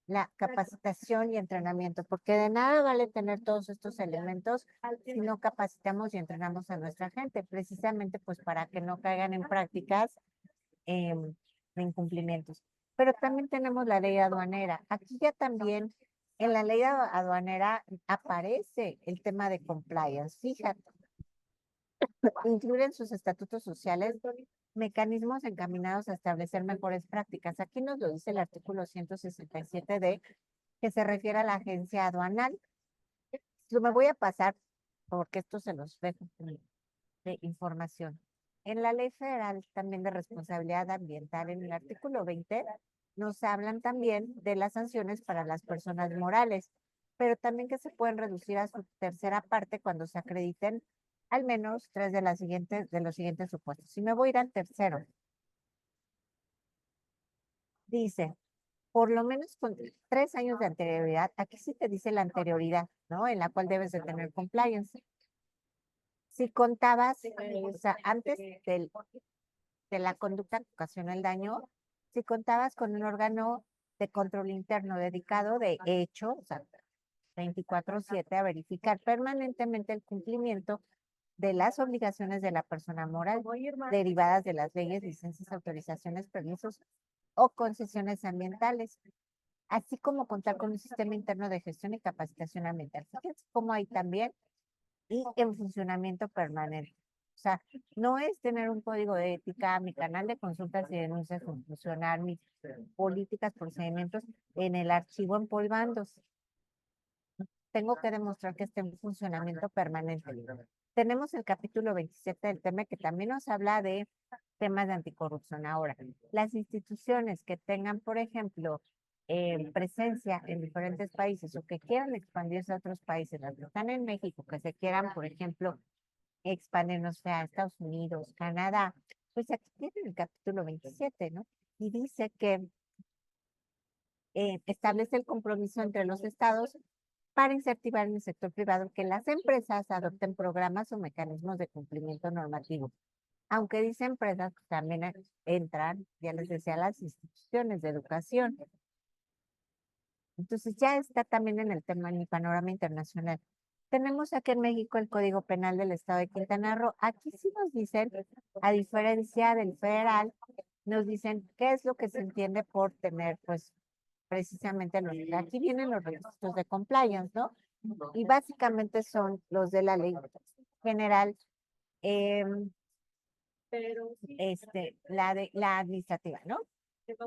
la capacitación y entrenamiento, porque de nada vale tener todos estos elementos si no capacitamos y entrenamos a nuestra gente, precisamente pues para que no caigan en prácticas de incumplimientos. Pero también tenemos la ley aduanera. Aquí ya también en la ley aduanera aparece el tema de compliance. Fíjate, incluyen sus estatutos sociales mecanismos encaminados a establecer mejores prácticas. Aquí nos lo dice el artículo 167D, que se refiere a la agencia aduanal. Lo me voy a pasar porque esto se los dejo de información. En la Ley Federal también de Responsabilidad Ambiental, en el artículo 20, nos hablan también de las sanciones para las personas morales, pero también que se pueden reducir a su tercera parte cuando se acrediten al menos tres de los siguientes supuestos. Si me voy a ir al tercero, dice, por lo menos con 3 años de anterioridad, aquí sí te dice la anterioridad, ¿no? En la cual debes de tener compliance. Si contabas, o sea, antes de la conducta que ocasionó el daño, si contabas con un órgano de control interno dedicado de hecho, o sea, 24/7 a verificar permanentemente el cumplimiento de las obligaciones de la persona moral derivadas de las leyes, licencias, autorizaciones, permisos o concesiones ambientales, así como contar con un sistema interno de gestión y capacitación ambiental. Fíjense cómo hay también y en funcionamiento permanente. O sea, no es tener un código de ética, mi canal de consultas y denuncias funcionar, mis políticas, procedimientos en el archivo empolvándose. Tengo que demostrar que esté en funcionamiento permanente. Tenemos el capítulo 27 del tema que también nos habla de temas de anticorrupción. Ahora, las instituciones que tengan, por ejemplo, presencia en diferentes países o que quieran expandirse a otros países, las que están en México, que se quieran, por ejemplo, expandirnos a Estados Unidos, Canadá, pues aquí tienen el capítulo 27, ¿no? Y dice que establece el compromiso entre los estados para incentivar en el sector privado que las empresas adopten programas o mecanismos de cumplimiento normativo. Aunque dice empresas, pues también entran, ya les decía, las instituciones de educación. Entonces ya está también en el tema, en el panorama internacional. Tenemos aquí en México el Código Penal del Estado de Quintana Roo. Aquí sí nos dicen, a diferencia del federal, nos dicen qué es lo que se entiende por tener, pues, precisamente aquí vienen los requisitos de compliance, ¿no? Y básicamente son los de la ley general, la administrativa, ¿no?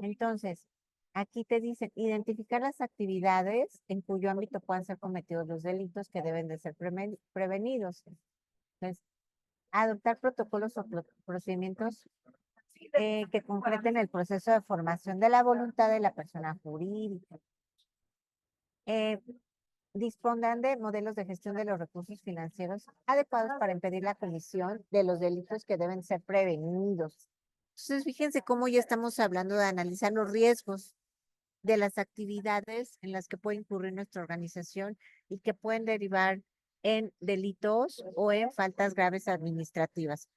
Entonces, aquí te dicen identificar las actividades en cuyo ámbito puedan ser cometidos los delitos que deben de ser prevenidos. Entonces, adoptar protocolos o procedimientos que concreten el proceso de formación de la voluntad de la persona jurídica. Dispondrán de modelos de gestión de los recursos financieros adecuados para impedir la comisión de los delitos que deben ser prevenidos. Entonces, fíjense cómo ya estamos hablando de analizar los riesgos de las actividades en las que puede incurrir nuestra organización y que pueden derivar en delitos o en faltas graves administrativas.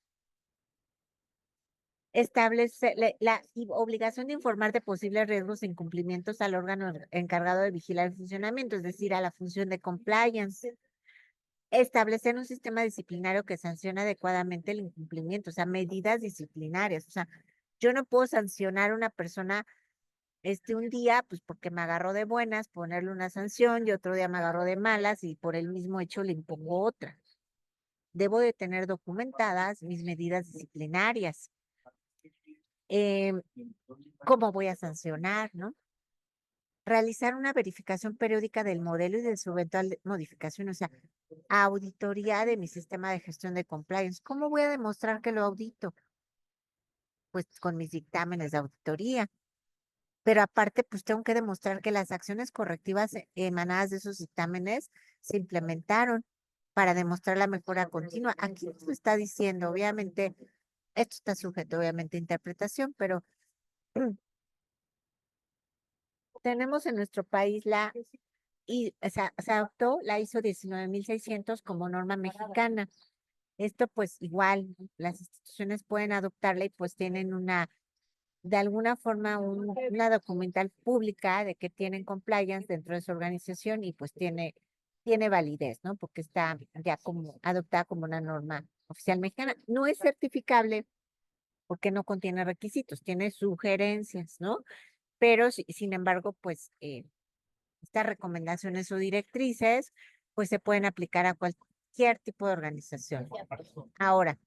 Establece la obligación de informar de posibles riesgos e incumplimientos al órgano encargado de vigilar el funcionamiento, es decir, a la función de compliance. Establecer un sistema disciplinario que sancione adecuadamente el incumplimiento, o sea, medidas disciplinarias. O sea, yo no puedo sancionar a una persona un día, pues porque me agarró de buenas, ponerle una sanción, y otro día me agarró de malas y por el mismo hecho le impongo otra. Debo de tener documentadas mis medidas disciplinarias. ¿Cómo voy a sancionar, no? Realizar una verificación periódica del modelo y de su eventual modificación, o sea, auditoría de mi sistema de gestión de compliance. ¿Cómo voy a demostrar que lo audito? Pues con mis dictámenes de auditoría. Pero aparte, pues tengo que demostrar que las acciones correctivas emanadas de esos dictámenes se implementaron para demostrar la mejora continua. Aquí nos lo está diciendo, obviamente, esto está sujeto obviamente a interpretación, pero tenemos en nuestro país se adoptó la ISO 19600 como norma mexicana. Esto pues igual las instituciones pueden adoptarla y pues tienen de alguna forma una documental pública de que tienen compliance dentro de su organización y pues tiene validez, ¿no? Porque está ya como adoptada como una norma oficial mexicana. No es certificable porque no contiene requisitos, tiene sugerencias, ¿no? Pero sin embargo, pues estas recomendaciones o directrices pues se pueden aplicar a cualquier tipo de organización. Ahora,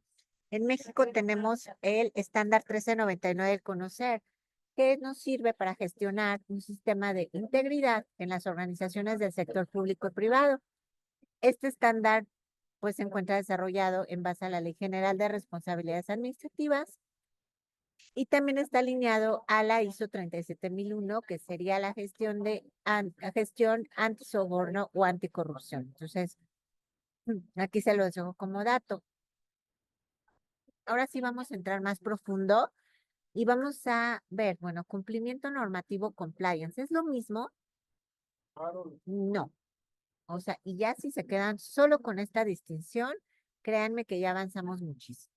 en México tenemos el estándar 1399 del conocer, que nos sirve para gestionar un sistema de integridad en las organizaciones del sector público y privado. Este estándar pues se encuentra desarrollado en base a la Ley General de Responsabilidades Administrativas y también está alineado a la ISO 37001, que sería la gestión antisoborno o anticorrupción. Entonces, aquí se lo dejo como dato. Ahora sí vamos a entrar más profundo y vamos a ver, bueno, cumplimiento normativo compliance. ¿Es lo mismo? No. O sea, y ya si se quedan solo con esta distinción, créanme que ya avanzamos muchísimo.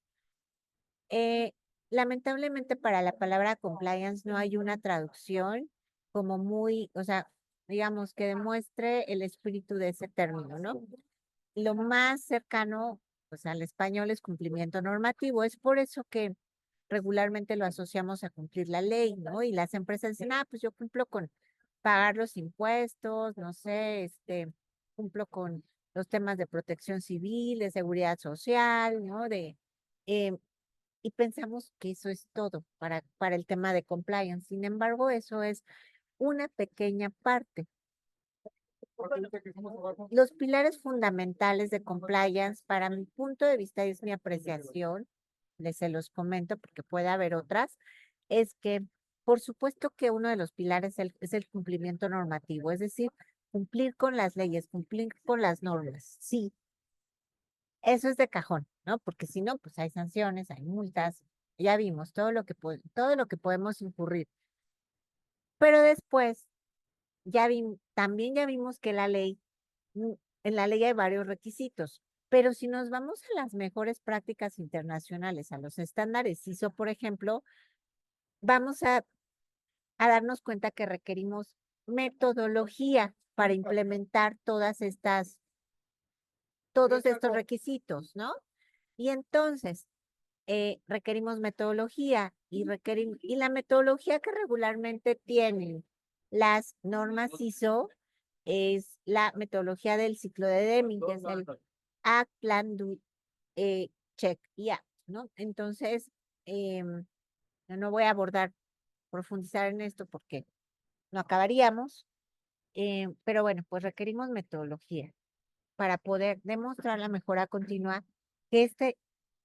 Lamentablemente para la palabra compliance no hay una traducción como muy, o sea, digamos que demuestre el espíritu de ese término, ¿no? Lo más cercano, pues al español es cumplimiento normativo. Es por eso que regularmente lo asociamos a cumplir la ley, ¿no? Y las empresas dicen, pues yo cumplo con pagar los impuestos, no sé, cumplo con los temas de protección civil, de seguridad social, ¿no? De em, y pensamos que eso es todo para el tema de compliance. Sin embargo, eso es una pequeña parte. Los pilares fundamentales de compliance, para mi punto de vista, es mi apreciación, se los comento porque puede haber otras, es que por supuesto que uno de los pilares es el cumplimiento normativo, es decir, cumplir con las leyes, cumplir con las normas. Sí, eso es de cajón, ¿no? Porque si no, pues hay sanciones, hay multas, ya vimos todo lo que todo lo que podemos incurrir. Pero después también ya vimos que en la ley hay varios requisitos, pero si nos vamos a las mejores prácticas internacionales, a los estándares ISO, por ejemplo, vamos a darnos cuenta que requerimos metodología para implementar todos estos requisitos, ¿no? Y entonces, requerimos metodología y la metodología que regularmente tienen las normas ISO es la metodología del ciclo de Deming, que es el Act, Plan, Do, Check y Act, ¿no? Entonces, yo no voy a profundizar en esto porque no acabaríamos, pero bueno, pues requerimos metodología para poder demostrar la mejora continua que este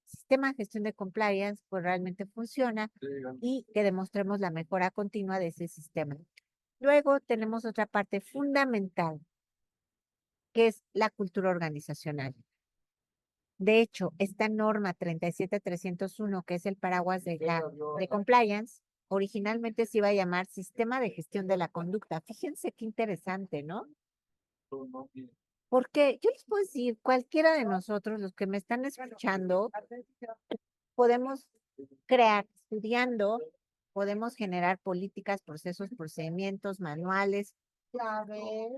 sistema de gestión de compliance pues realmente funciona y que demostremos la mejora continua de ese sistema. Luego tenemos otra parte fundamental, que es la cultura organizacional. De hecho, esta norma 37301, que es el paraguas de compliance, originalmente se iba a llamar Sistema de Gestión de la Conducta. Fíjense qué interesante, ¿no? Porque yo les puedo decir, cualquiera de nosotros, los que me están escuchando, podemos crear, estudiando, podemos generar políticas, procesos, procedimientos, manuales.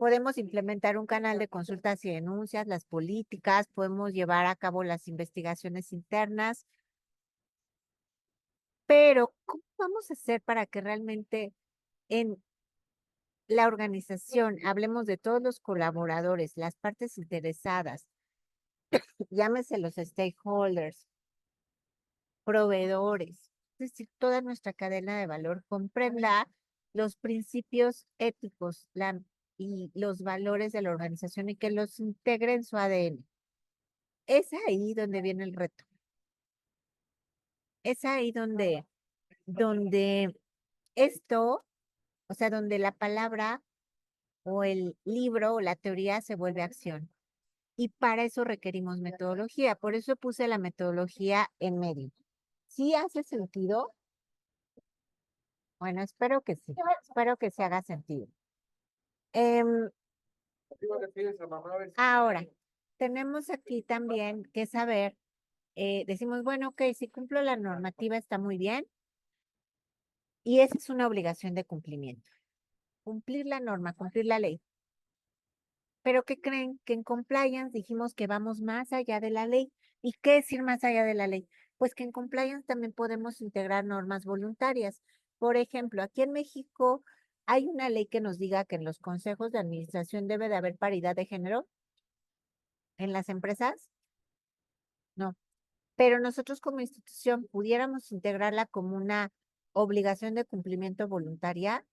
Podemos implementar un canal de consultas y denuncias, las políticas, podemos llevar a cabo las investigaciones internas, pero ¿cómo vamos a hacer para que realmente en la organización, hablemos de todos los colaboradores, las partes interesadas, llámese los stakeholders, proveedores, es decir, toda nuestra cadena de valor comprenda los principios éticos y los valores de la organización y que los integre en su ADN? Es ahí donde viene el reto. Es ahí donde esto, o sea, donde la palabra o el libro o la teoría se vuelve acción. Y para eso requerimos metodología. Por eso puse la metodología en medio. ¿Sí hace sentido? Bueno, espero que sí. Espero que se haga sentido. Ahora, tenemos aquí también que saber, decimos, bueno, ok, si cumplo la normativa está muy bien y esa es una obligación de cumplimiento. Cumplir la norma, cumplir la ley. Pero ¿qué creen? Que en compliance dijimos que vamos más allá de la ley. ¿Y qué es ir más allá de la ley? Pues que en compliance también podemos integrar normas voluntarias. Por ejemplo, aquí en México hay una ley que nos diga que en los consejos de administración debe de haber paridad de género en las empresas. No, pero nosotros como institución pudiéramos integrarla como una obligación de cumplimiento voluntaria.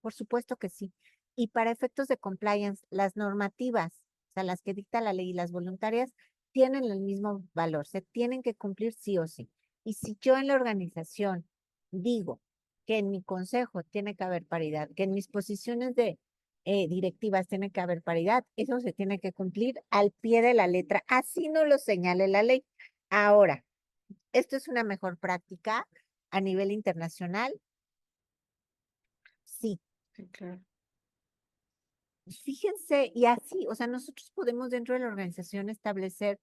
Por supuesto que sí. Y para efectos de compliance, las normativas, o sea, las que dicta la ley y las voluntarias, tienen el mismo valor, se tienen que cumplir sí o sí. Y si yo en la organización digo que en mi consejo tiene que haber paridad, que en mis posiciones de directivas tiene que haber paridad, eso se tiene que cumplir al pie de la letra, así no lo señale la ley. Ahora, ¿esto es una mejor práctica a nivel internacional? Sí. Sí, claro. Fíjense, y así, o sea, nosotros podemos dentro de la organización establecer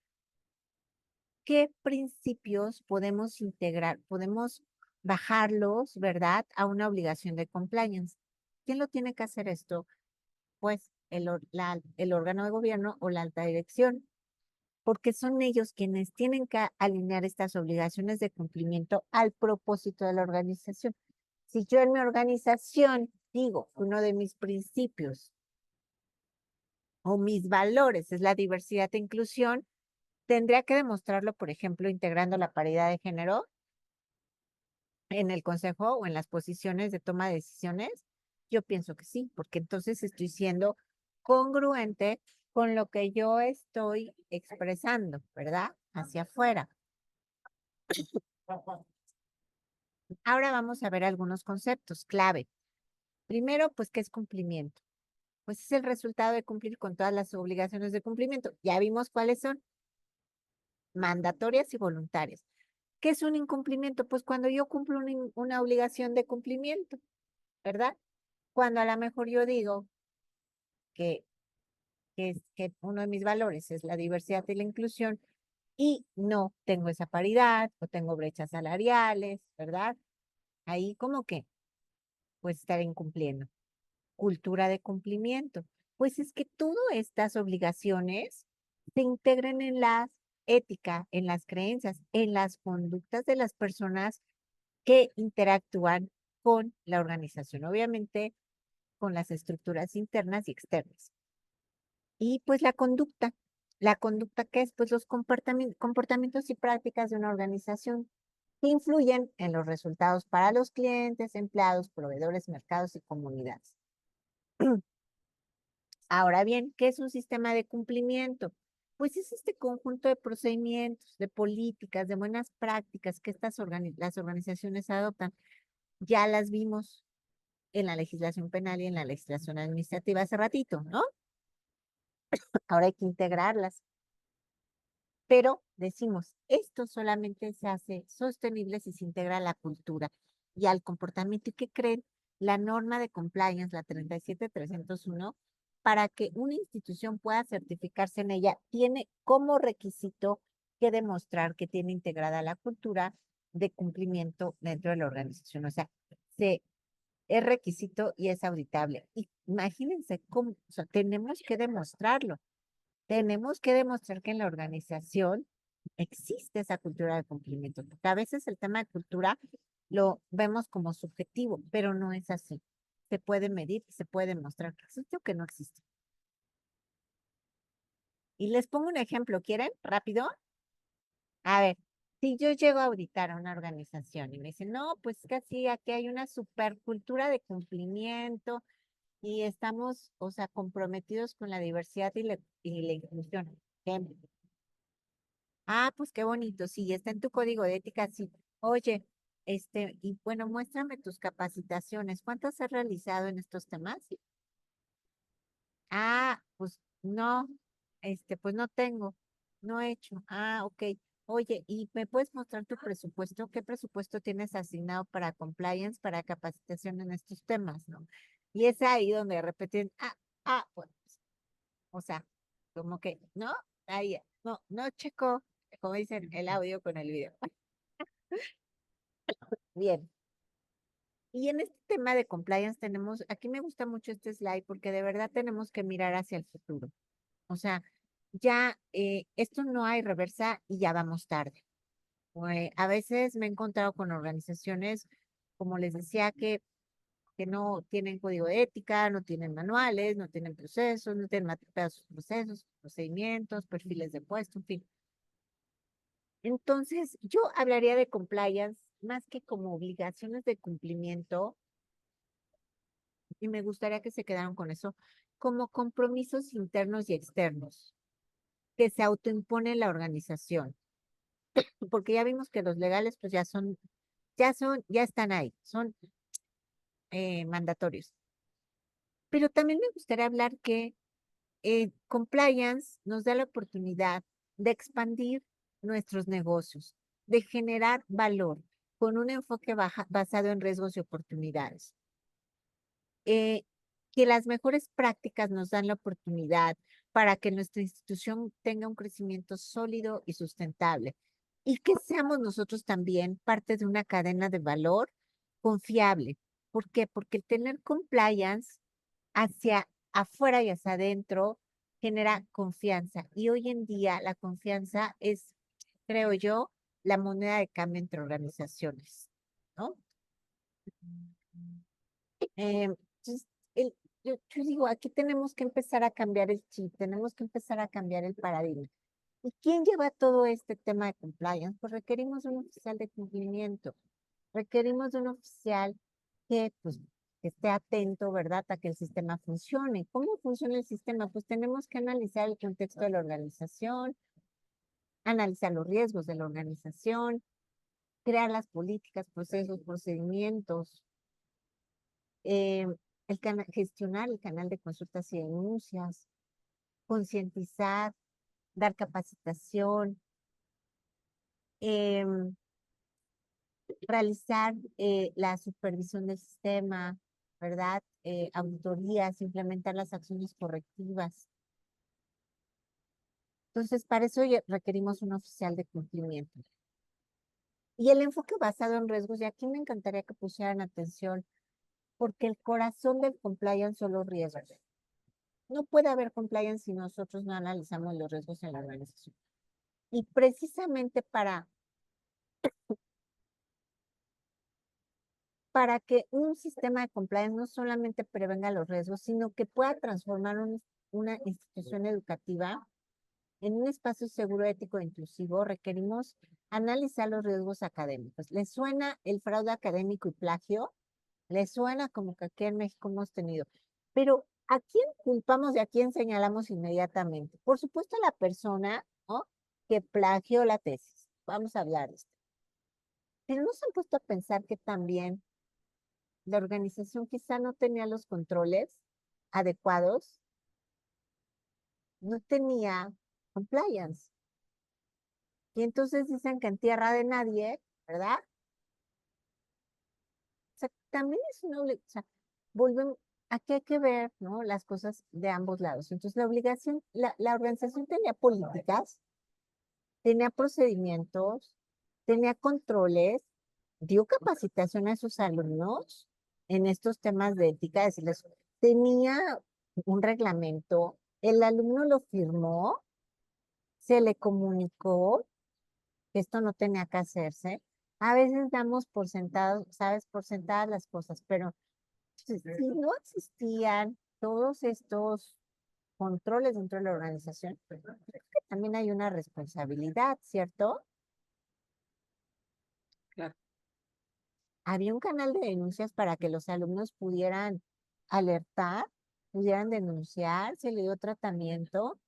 qué principios podemos integrar, podemos bajarlos, ¿verdad?, a una obligación de compliance. ¿Quién lo tiene que hacer esto? Pues el órgano de gobierno o la alta dirección, porque son ellos quienes tienen que alinear estas obligaciones de cumplimiento al propósito de la organización. Si yo en mi organización digo que uno de mis principios o mis valores es la diversidad e inclusión, ¿Tendría que demostrarlo, por ejemplo, integrando la paridad de género en el consejo o en las posiciones de toma de decisiones? Yo pienso que sí, porque entonces estoy siendo congruente con lo que yo estoy expresando, ¿verdad? Hacia afuera. Ahora vamos a ver algunos conceptos clave. Primero, pues, ¿qué es cumplimiento? Pues es el resultado de cumplir con todas las obligaciones de cumplimiento. Ya vimos cuáles son, mandatorias y voluntarias. ¿Qué es un incumplimiento? Pues cuando yo cumplo una obligación de cumplimiento, ¿verdad? Cuando a lo mejor yo digo que, que uno de mis valores es la diversidad y la inclusión y no tengo esa paridad o tengo brechas salariales, ¿verdad? Ahí como que, pues estar incumpliendo. Cultura de cumplimiento. Pues es que todas estas obligaciones se integren en la ética, en las creencias, en las conductas de las personas que interactúan con la organización, obviamente con las estructuras internas y externas. Y pues la conducta que es pues los comportamientos y prácticas de una organización que influyen en los resultados para los clientes, empleados, proveedores, mercados y comunidades. Ahora bien, ¿qué es un sistema de cumplimiento? Pues es este conjunto de procedimientos, de políticas, de buenas prácticas que las organizaciones adoptan. Ya las vimos en la legislación penal y en la legislación administrativa hace ratito, ¿no? Ahora hay que integrarlas. Pero decimos, esto solamente se hace sostenible si se integra a la cultura y al comportamiento. ¿Y qué creen? La norma de compliance, la 37301, para que una institución pueda certificarse en ella, tiene como requisito que demostrar que tiene integrada la cultura de cumplimiento dentro de la organización. O sea, es requisito y es auditable. Y imagínense cómo, o sea, tenemos que demostrarlo. Tenemos que demostrar que en la organización existe esa cultura de cumplimiento, porque a veces el tema de cultura lo vemos como subjetivo, pero no es así. Se puede medir, se puede demostrar que existe o que no existe. Y les pongo un ejemplo, ¿quieren? Rápido. A ver, si yo llego a auditar a una organización y me dicen, no, pues que sí, aquí hay una supercultura de cumplimiento y estamos, o sea, comprometidos con la diversidad y la inclusión. Ejemplo. Ah, pues qué bonito, sí, está en tu código de ética, sí. Oye, y bueno, muéstrame tus capacitaciones. ¿Cuántas has realizado en estos temas? Ah, pues no, pues no tengo, no he hecho. Ah, ok. Oye, ¿y me puedes mostrar tu presupuesto? ¿Qué presupuesto tienes asignado para compliance, para capacitación en estos temas, no? Y es ahí donde de repente, bueno, o sea, como que, ¿no? Ahí, no checo, como dicen, el audio con el video. Bien. Y en este tema de compliance aquí me gusta mucho este slide porque de verdad tenemos que mirar hacia el futuro. O sea, ya esto no hay reversa y ya vamos tarde. A veces me he encontrado con organizaciones, como les decía, que no tienen código de ética, no tienen manuales, no tienen procesos, no tienen mapeados sus procesos, procedimientos, perfiles de puesto, en fin. Entonces, yo hablaría de compliance más que como obligaciones de cumplimiento, y me gustaría que se quedaran con eso, como compromisos internos y externos que se autoimpone la organización, porque ya vimos que los legales pues ya están ahí, son mandatorios. Pero también me gustaría hablar que compliance nos da la oportunidad de expandir nuestros negocios, de generar valor con un enfoque basado en riesgos y oportunidades. Que las mejores prácticas nos dan la oportunidad para que nuestra institución tenga un crecimiento sólido y sustentable y que seamos nosotros también parte de una cadena de valor confiable. ¿Por qué? Porque el tener compliance hacia afuera y hacia adentro genera confianza. Y hoy en día la confianza es, creo yo, la moneda de cambio entre organizaciones, ¿no? Entonces, yo digo, aquí tenemos que empezar a cambiar el chip, tenemos que empezar a cambiar el paradigma. ¿Y quién lleva todo este tema de compliance? Pues requerimos de un oficial de cumplimiento, requerimos de un oficial que, pues, que esté atento, ¿verdad?, a que el sistema funcione. ¿Cómo funciona el sistema? Pues tenemos que analizar el contexto de la organización, analizar los riesgos de la organización, crear las políticas, procesos, procedimientos, eh, gestionar el canal de consultas y denuncias, concientizar, dar capacitación, em, realizar la supervisión del sistema, ¿verdad? Auditorías, implementar las acciones correctivas. Entonces, para eso requerimos un oficial de cumplimiento. Y el enfoque basado en riesgos, y aquí me encantaría que pusieran atención, porque el corazón del compliance son los riesgos. No puede haber compliance si nosotros no analizamos los riesgos en la organización. Y precisamente para que un sistema de compliance no solamente prevenga los riesgos, sino que pueda transformar una institución educativa en un espacio seguro, ético e inclusivo, requerimos analizar los riesgos académicos. ¿Les suena el fraude académico y plagio? ¿Les suena como que aquí en México hemos tenido? Pero ¿a quién culpamos y a quién señalamos inmediatamente? Por supuesto a la persona, ¿no?, que plagió la tesis. Vamos a hablar de esto. Pero ¿no se han puesto a pensar que también la organización quizá no tenía los controles adecuados? No tenía compliance. Y entonces dicen que en tierra de nadie, ¿verdad? O sea, también es una obligación. O sea, volvemos, aquí hay que ver, ¿no?, las cosas de ambos lados. Entonces, la obligación, la organización tenía políticas, tenía procedimientos, tenía controles, dio capacitación a sus alumnos en estos temas de ética, decirles, tenía un reglamento, el alumno lo firmó, se le comunicó que esto no tenía que hacerse. A veces damos por sentado, sabes, por sentadas las cosas, pero si no existían todos estos controles dentro de la organización, creo que también hay una responsabilidad, ¿cierto? Claro. Había un canal de denuncias para que los alumnos pudieran alertar, pudieran denunciar, se le dio tratamiento,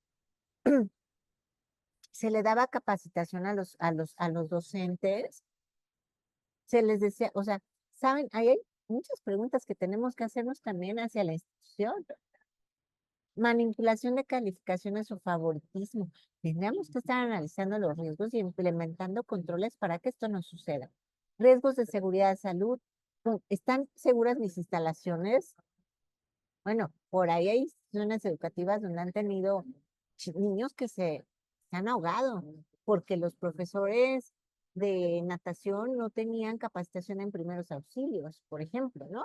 se le daba capacitación a los docentes, se les decía, o sea, saben, ahí hay muchas preguntas que tenemos que hacernos también hacia la institución. Manipulación de calificaciones o favoritismo. Tendríamos que estar analizando los riesgos y implementando controles para que esto no suceda. Riesgos de seguridad de salud. ¿Están seguras mis instalaciones? Bueno, por ahí hay instituciones educativas donde han tenido niños que se han ahogado porque los profesores de natación no tenían capacitación en primeros auxilios, por ejemplo, ¿no?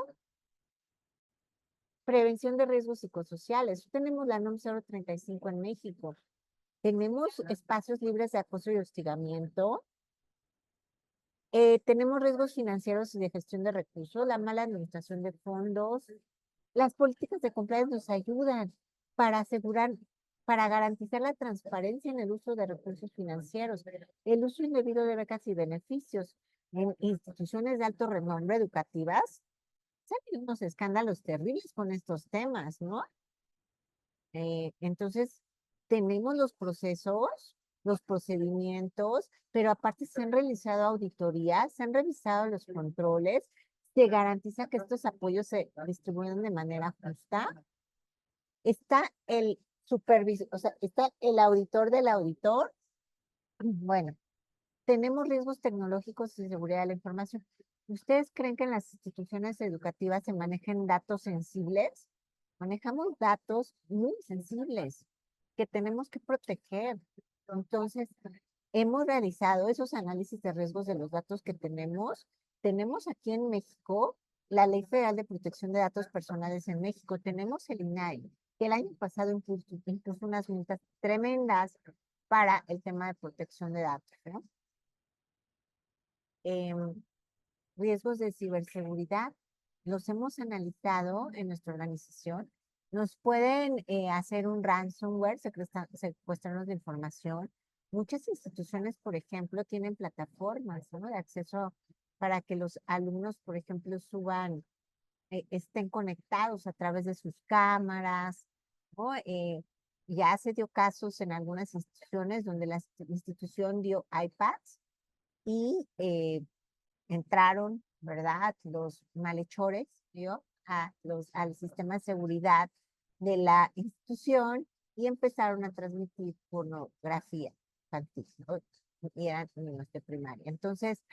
Prevención de riesgos psicosociales. Tenemos la NOM 035 en México. Tenemos espacios libres de acoso y hostigamiento. Tenemos riesgos financieros y de gestión de recursos, la mala administración de fondos. Las políticas de compliance nos ayudan para asegurar, para garantizar la transparencia en el uso de recursos financieros, el uso indebido de becas y beneficios en instituciones de alto renombre educativas. Se han habido unos escándalos terribles con estos temas, ¿no? Entonces, tenemos los procesos, los procedimientos, pero aparte se han realizado auditorías, se han revisado los controles, se garantiza que estos apoyos se distribuyen de manera justa. Está el supervisor, o sea, está el auditor del auditor. Bueno, tenemos riesgos tecnológicos y seguridad de la información. ¿Ustedes creen que en las instituciones educativas se manejen datos sensibles? Manejamos datos muy sensibles que tenemos que proteger. Entonces, hemos realizado esos análisis de riesgos de los datos que tenemos. Tenemos aquí en México la Ley Federal de Protección de Datos Personales en México. Tenemos el INAI, que el año pasado impuso unas multas tremendas para el tema de protección de datos, ¿no? Riesgos de ciberseguridad, los hemos analizado en nuestra organización. Nos pueden hacer un ransomware, secuestrarnos de información. Muchas instituciones, por ejemplo, tienen plataformas, ¿no?, de acceso para que los alumnos, por ejemplo, suban, estén conectados a través de sus cámaras, ¿no? Ya se dio casos en algunas instituciones donde la institución dio iPads y entraron, ¿verdad?, los malhechores, ¿yo?, al sistema de seguridad de la institución y empezaron a transmitir pornografía infantil, ¿no? Y eran niños de primaria. Entonces,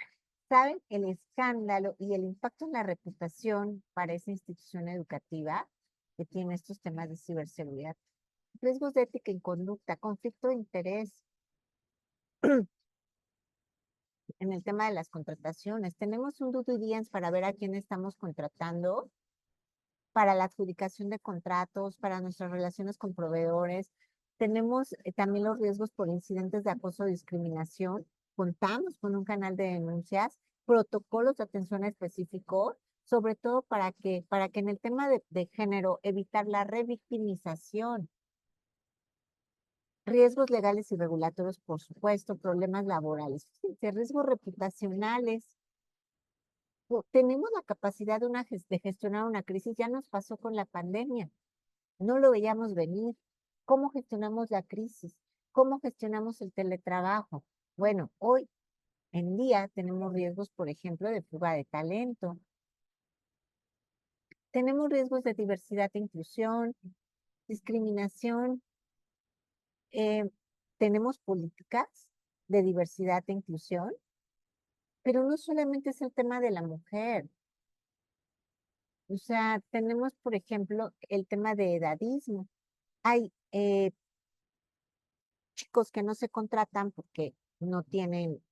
¿saben el escándalo y el impacto en la reputación para esa institución educativa que tiene estos temas de ciberseguridad? Riesgos de ética y conducta, conflicto de interés en el tema de las contrataciones. Tenemos un due diligence para ver a quién estamos contratando, para la adjudicación de contratos, para nuestras relaciones con proveedores. Tenemos también los riesgos por incidentes de acoso o discriminación. Contamos con un canal de denuncias, protocolos de atención específicos, sobre todo para que en el tema de género evitar la revictimización. Riesgos legales y regulatorios, por supuesto, problemas laborales, fíjense, riesgos reputacionales. Tenemos la capacidad de gestionar una crisis, ya nos pasó con la pandemia, no lo veíamos venir. ¿Cómo gestionamos la crisis? ¿Cómo gestionamos el teletrabajo? Bueno, hoy en día tenemos riesgos, por ejemplo, de fuga de talento. Tenemos riesgos de diversidad e inclusión, discriminación. Tenemos políticas de diversidad e inclusión, pero no solamente es el tema de la mujer. O sea, tenemos, por ejemplo, el tema de edadismo. Hay chicos que no se contratan porque no tienen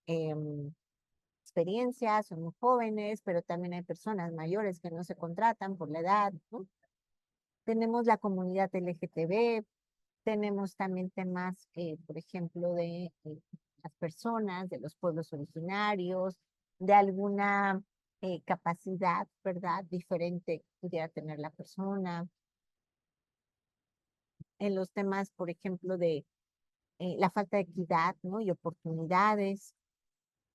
experiencia, son muy jóvenes, pero también hay personas mayores que no se contratan por la edad, ¿no? Tenemos la comunidad LGTB, tenemos también temas, por ejemplo, de las personas, de los pueblos originarios, de alguna capacidad, ¿verdad?, diferente que pudiera tener la persona. En los temas, por ejemplo, de la falta de equidad, ¿no?, y oportunidades.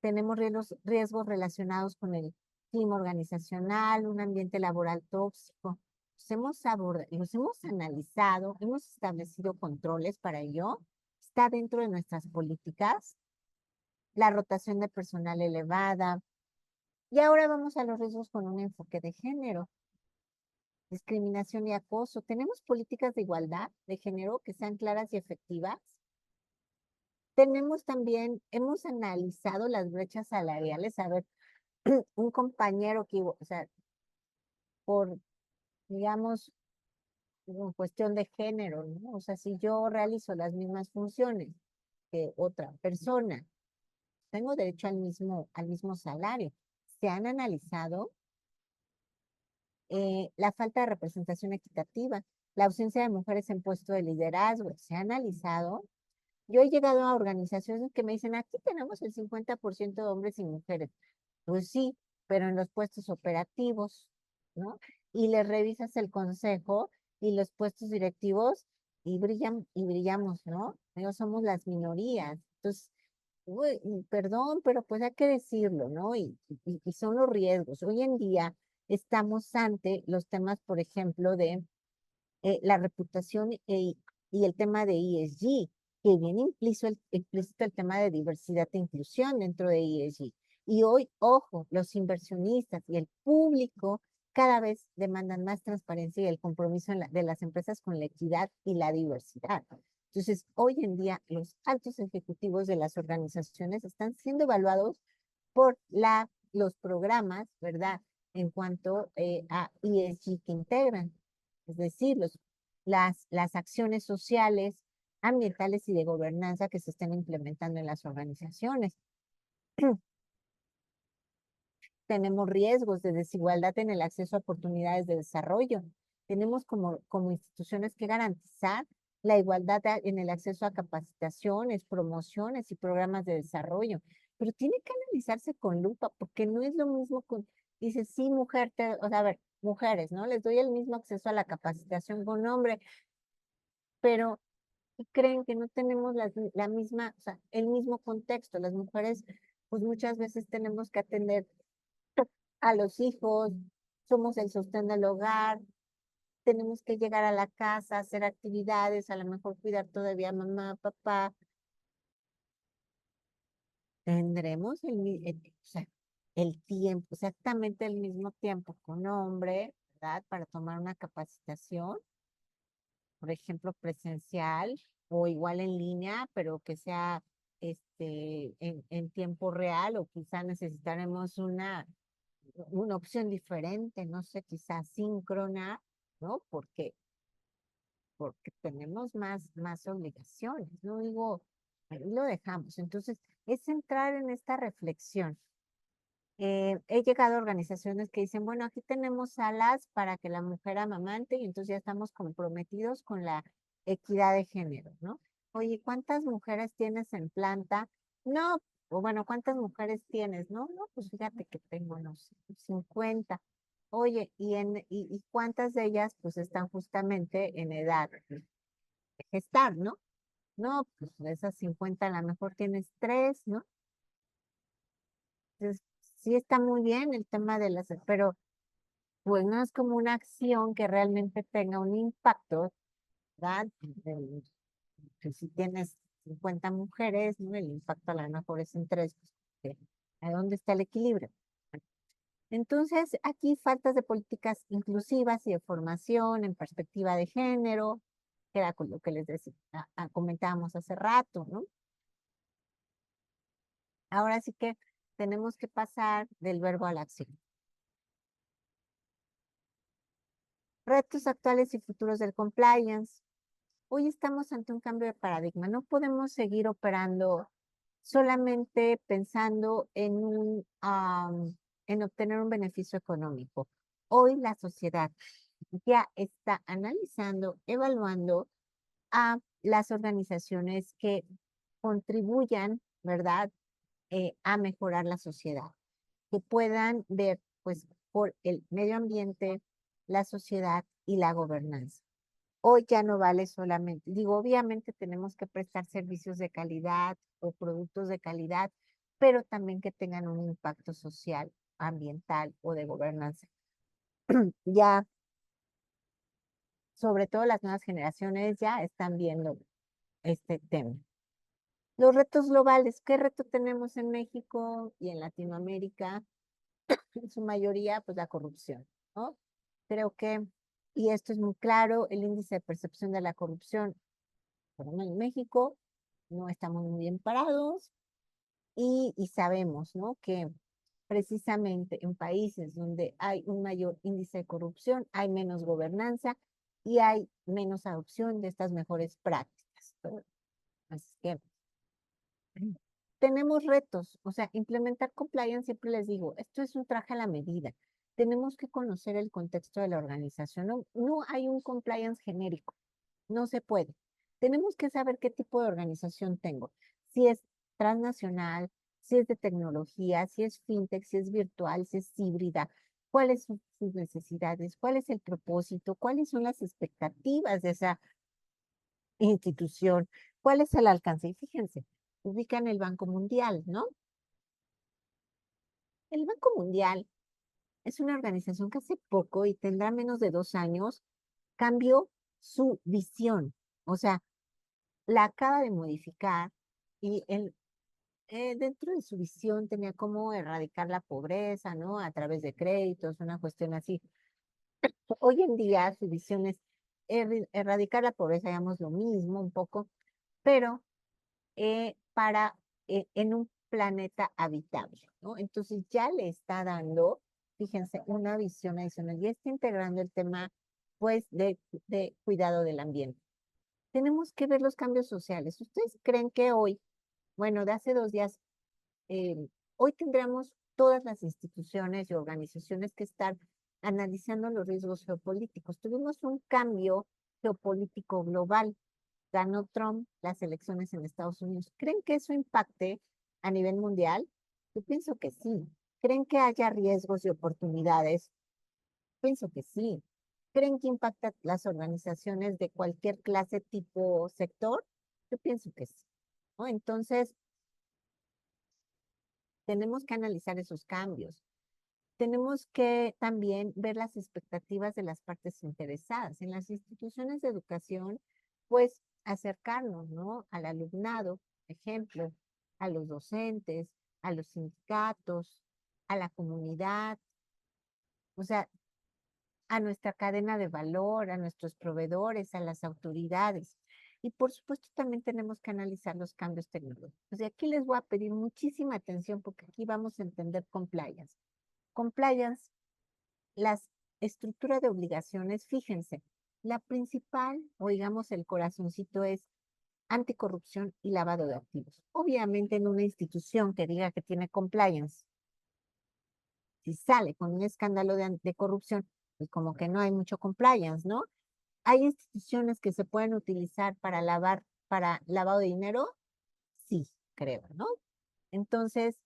Tenemos riesgos relacionados con el clima organizacional, un ambiente laboral tóxico. Los hemos analizado, hemos establecido controles para ello. Está dentro de nuestras políticas, la rotación de personal elevada. Y ahora vamos a los riesgos con un enfoque de género, discriminación y acoso. ¿Tenemos políticas de igualdad de género que sean claras y efectivas? Tenemos también, hemos analizado las brechas salariales. A ver, un compañero que, o sea, por, digamos, cuestión de género, ¿no? O sea, si yo realizo las mismas funciones que otra persona, tengo derecho al mismo salario. Se han analizado la falta de representación equitativa, la ausencia de mujeres en puesto de liderazgo, se ha analizado. Yo he llegado a organizaciones que me dicen, aquí tenemos el 50% de hombres y mujeres. Pues sí, pero en los puestos operativos, ¿no? Y le revisas el consejo y los puestos directivos y brillamos, ¿no? Pero somos las minorías. Entonces, uy, perdón, pero pues hay que decirlo, ¿no? Y son los riesgos. Hoy en día estamos ante los temas, por ejemplo, de la reputación y el tema de ESG, que viene implícito el tema de diversidad e inclusión dentro de ESG. Y hoy, ojo, los inversionistas y el público cada vez demandan más transparencia y el compromiso de las empresas con la equidad y la diversidad. Entonces, hoy en día, los altos ejecutivos de las organizaciones están siendo evaluados por los programas, ¿verdad?, en cuanto a ESG que integran. Es decir, las acciones sociales, ambientales y de gobernanza que se estén implementando en las organizaciones. Tenemos riesgos de desigualdad en el acceso a oportunidades de desarrollo. Tenemos como instituciones que garantizar la igualdad en el acceso a capacitaciones, promociones y programas de desarrollo. Pero tiene que analizarse con lupa, porque no es lo mismo dice, sí, mujer, o sea, a ver, mujeres, ¿no? Les doy el mismo acceso a la capacitación con hombre, pero y creen que no tenemos la misma, o sea, el mismo contexto. Las mujeres, pues muchas veces tenemos que atender a los hijos, somos el sostén del hogar, tenemos que llegar a la casa, hacer actividades, a lo mejor cuidar todavía a mamá, papá. Tendremos o sea, el tiempo, exactamente el mismo tiempo que un hombre, ¿verdad? Para tomar una capacitación, por ejemplo, presencial o igual en línea, pero que sea en tiempo real, o quizá necesitaremos una opción diferente, no sé, quizá síncrona, ¿no? Porque tenemos más obligaciones, no digo, ahí lo dejamos. Entonces, es entrar en esta reflexión. He llegado a organizaciones que dicen, bueno, aquí tenemos salas para que la mujer amamante y entonces ya estamos comprometidos con la equidad de género, ¿no? Oye, ¿cuántas mujeres tienes en planta? No, o bueno, ¿cuántas mujeres tienes? No, no, pues fíjate que tengo, no sé, 50. Oye, ¿y cuántas de ellas pues están justamente en edad de gestar, ¿no? No, pues de esas 50 a lo mejor tienes 3, ¿no? Entonces, sí está muy bien el tema de las, pero pues no es como una acción que realmente tenga un impacto, ¿verdad? Que si tienes 50 mujeres, ¿no? El impacto a lo mejor es en 3, pues, ¿a dónde está el equilibrio? Entonces, aquí faltas de políticas inclusivas y de formación en perspectiva de género, que era con lo que les decía, comentábamos hace rato, ¿no? Ahora sí que tenemos que pasar del verbo a la acción. Retos actuales y futuros del compliance. Hoy estamos ante un cambio de paradigma. No podemos seguir operando solamente pensando en obtener un beneficio económico. Hoy la sociedad ya está analizando, evaluando a las organizaciones que contribuyan, ¿verdad?, a mejorar la sociedad, que puedan ver, pues, por el medio ambiente, la sociedad y la gobernanza. Hoy ya no vale solamente, digo, obviamente tenemos que prestar servicios de calidad o productos de calidad, pero también que tengan un impacto social, ambiental o de gobernanza. Ya, sobre todo las nuevas generaciones ya están viendo este tema. Los retos globales, ¿qué reto tenemos en México y en Latinoamérica? En su mayoría, pues la corrupción, ¿no? Creo que, y esto es muy claro, el índice de percepción de la corrupción, por lo menos en México, no estamos muy bien parados y sabemos, ¿no? Que precisamente en países donde hay un mayor índice de corrupción, hay menos gobernanza y hay menos adopción de estas mejores prácticas, ¿no? Así que tenemos retos, o sea, implementar compliance, siempre les digo, esto es un traje a la medida. Tenemos que conocer el contexto de la organización. No, no hay un compliance genérico, no se puede. Tenemos que saber qué tipo de organización tengo, si es transnacional, si es de tecnología, si es fintech, si es virtual, si es híbrida, cuáles son sus necesidades, cuál es el propósito, cuáles son las expectativas de esa institución, cuál es el alcance. Y fíjense, ubican el Banco Mundial, ¿no? El Banco Mundial es una organización que hace poco, y tendrá menos de 2 años, cambió su visión. O sea, la acaba de modificar y dentro de su visión tenía como erradicar la pobreza, ¿no? A través de créditos, una cuestión así. Hoy en día su visión es erradicar la pobreza, digamos lo mismo un poco, pero en un planeta habitable, ¿no? Entonces ya le está dando, fíjense, una visión adicional y está integrando el tema, pues, de cuidado del ambiente. Tenemos que ver los cambios sociales. ¿Ustedes creen que hoy, bueno, de hace 2 días, hoy tendremos todas las instituciones y organizaciones que están analizando los riesgos geopolíticos? Tuvimos un cambio geopolítico global. Ganó Trump las elecciones en Estados Unidos. ¿Creen que eso impacte a nivel mundial? Yo pienso que sí. ¿Creen que haya riesgos y oportunidades? Pienso que sí. ¿Creen que impacta las organizaciones de cualquier clase, tipo, sector? Yo pienso que sí, ¿no? Entonces, tenemos que analizar esos cambios. Tenemos que también ver las expectativas de las partes interesadas. En las instituciones de educación, pues acercarnos, ¿no? Al alumnado, ejemplo, a los docentes, a los sindicatos, a la comunidad, o sea, a nuestra cadena de valor, a nuestros proveedores, a las autoridades. Y por supuesto también tenemos que analizar los cambios tecnológicos. Y aquí les voy a pedir muchísima atención porque aquí vamos a entender compliance. Compliance, las estructuras de obligaciones, fíjense, la principal, o digamos el corazoncito, es anticorrupción y lavado de activos. Obviamente en una institución que diga que tiene compliance, si sale con un escándalo de corrupción, pues como que no hay mucho compliance, ¿no? ¿Hay instituciones que se pueden utilizar para lavado de dinero? Sí, creo, ¿no? Entonces,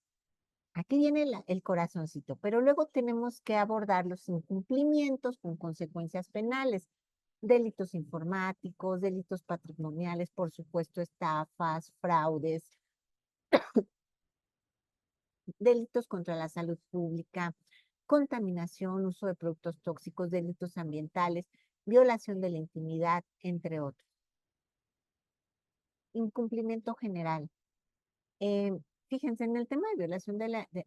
aquí viene el corazoncito, pero luego tenemos que abordar los incumplimientos con consecuencias penales, delitos informáticos, delitos patrimoniales, por supuesto, estafas, fraudes, delitos contra la salud pública, contaminación, uso de productos tóxicos, delitos ambientales, violación de la intimidad, entre otros. Incumplimiento general. Fíjense, en el tema de violación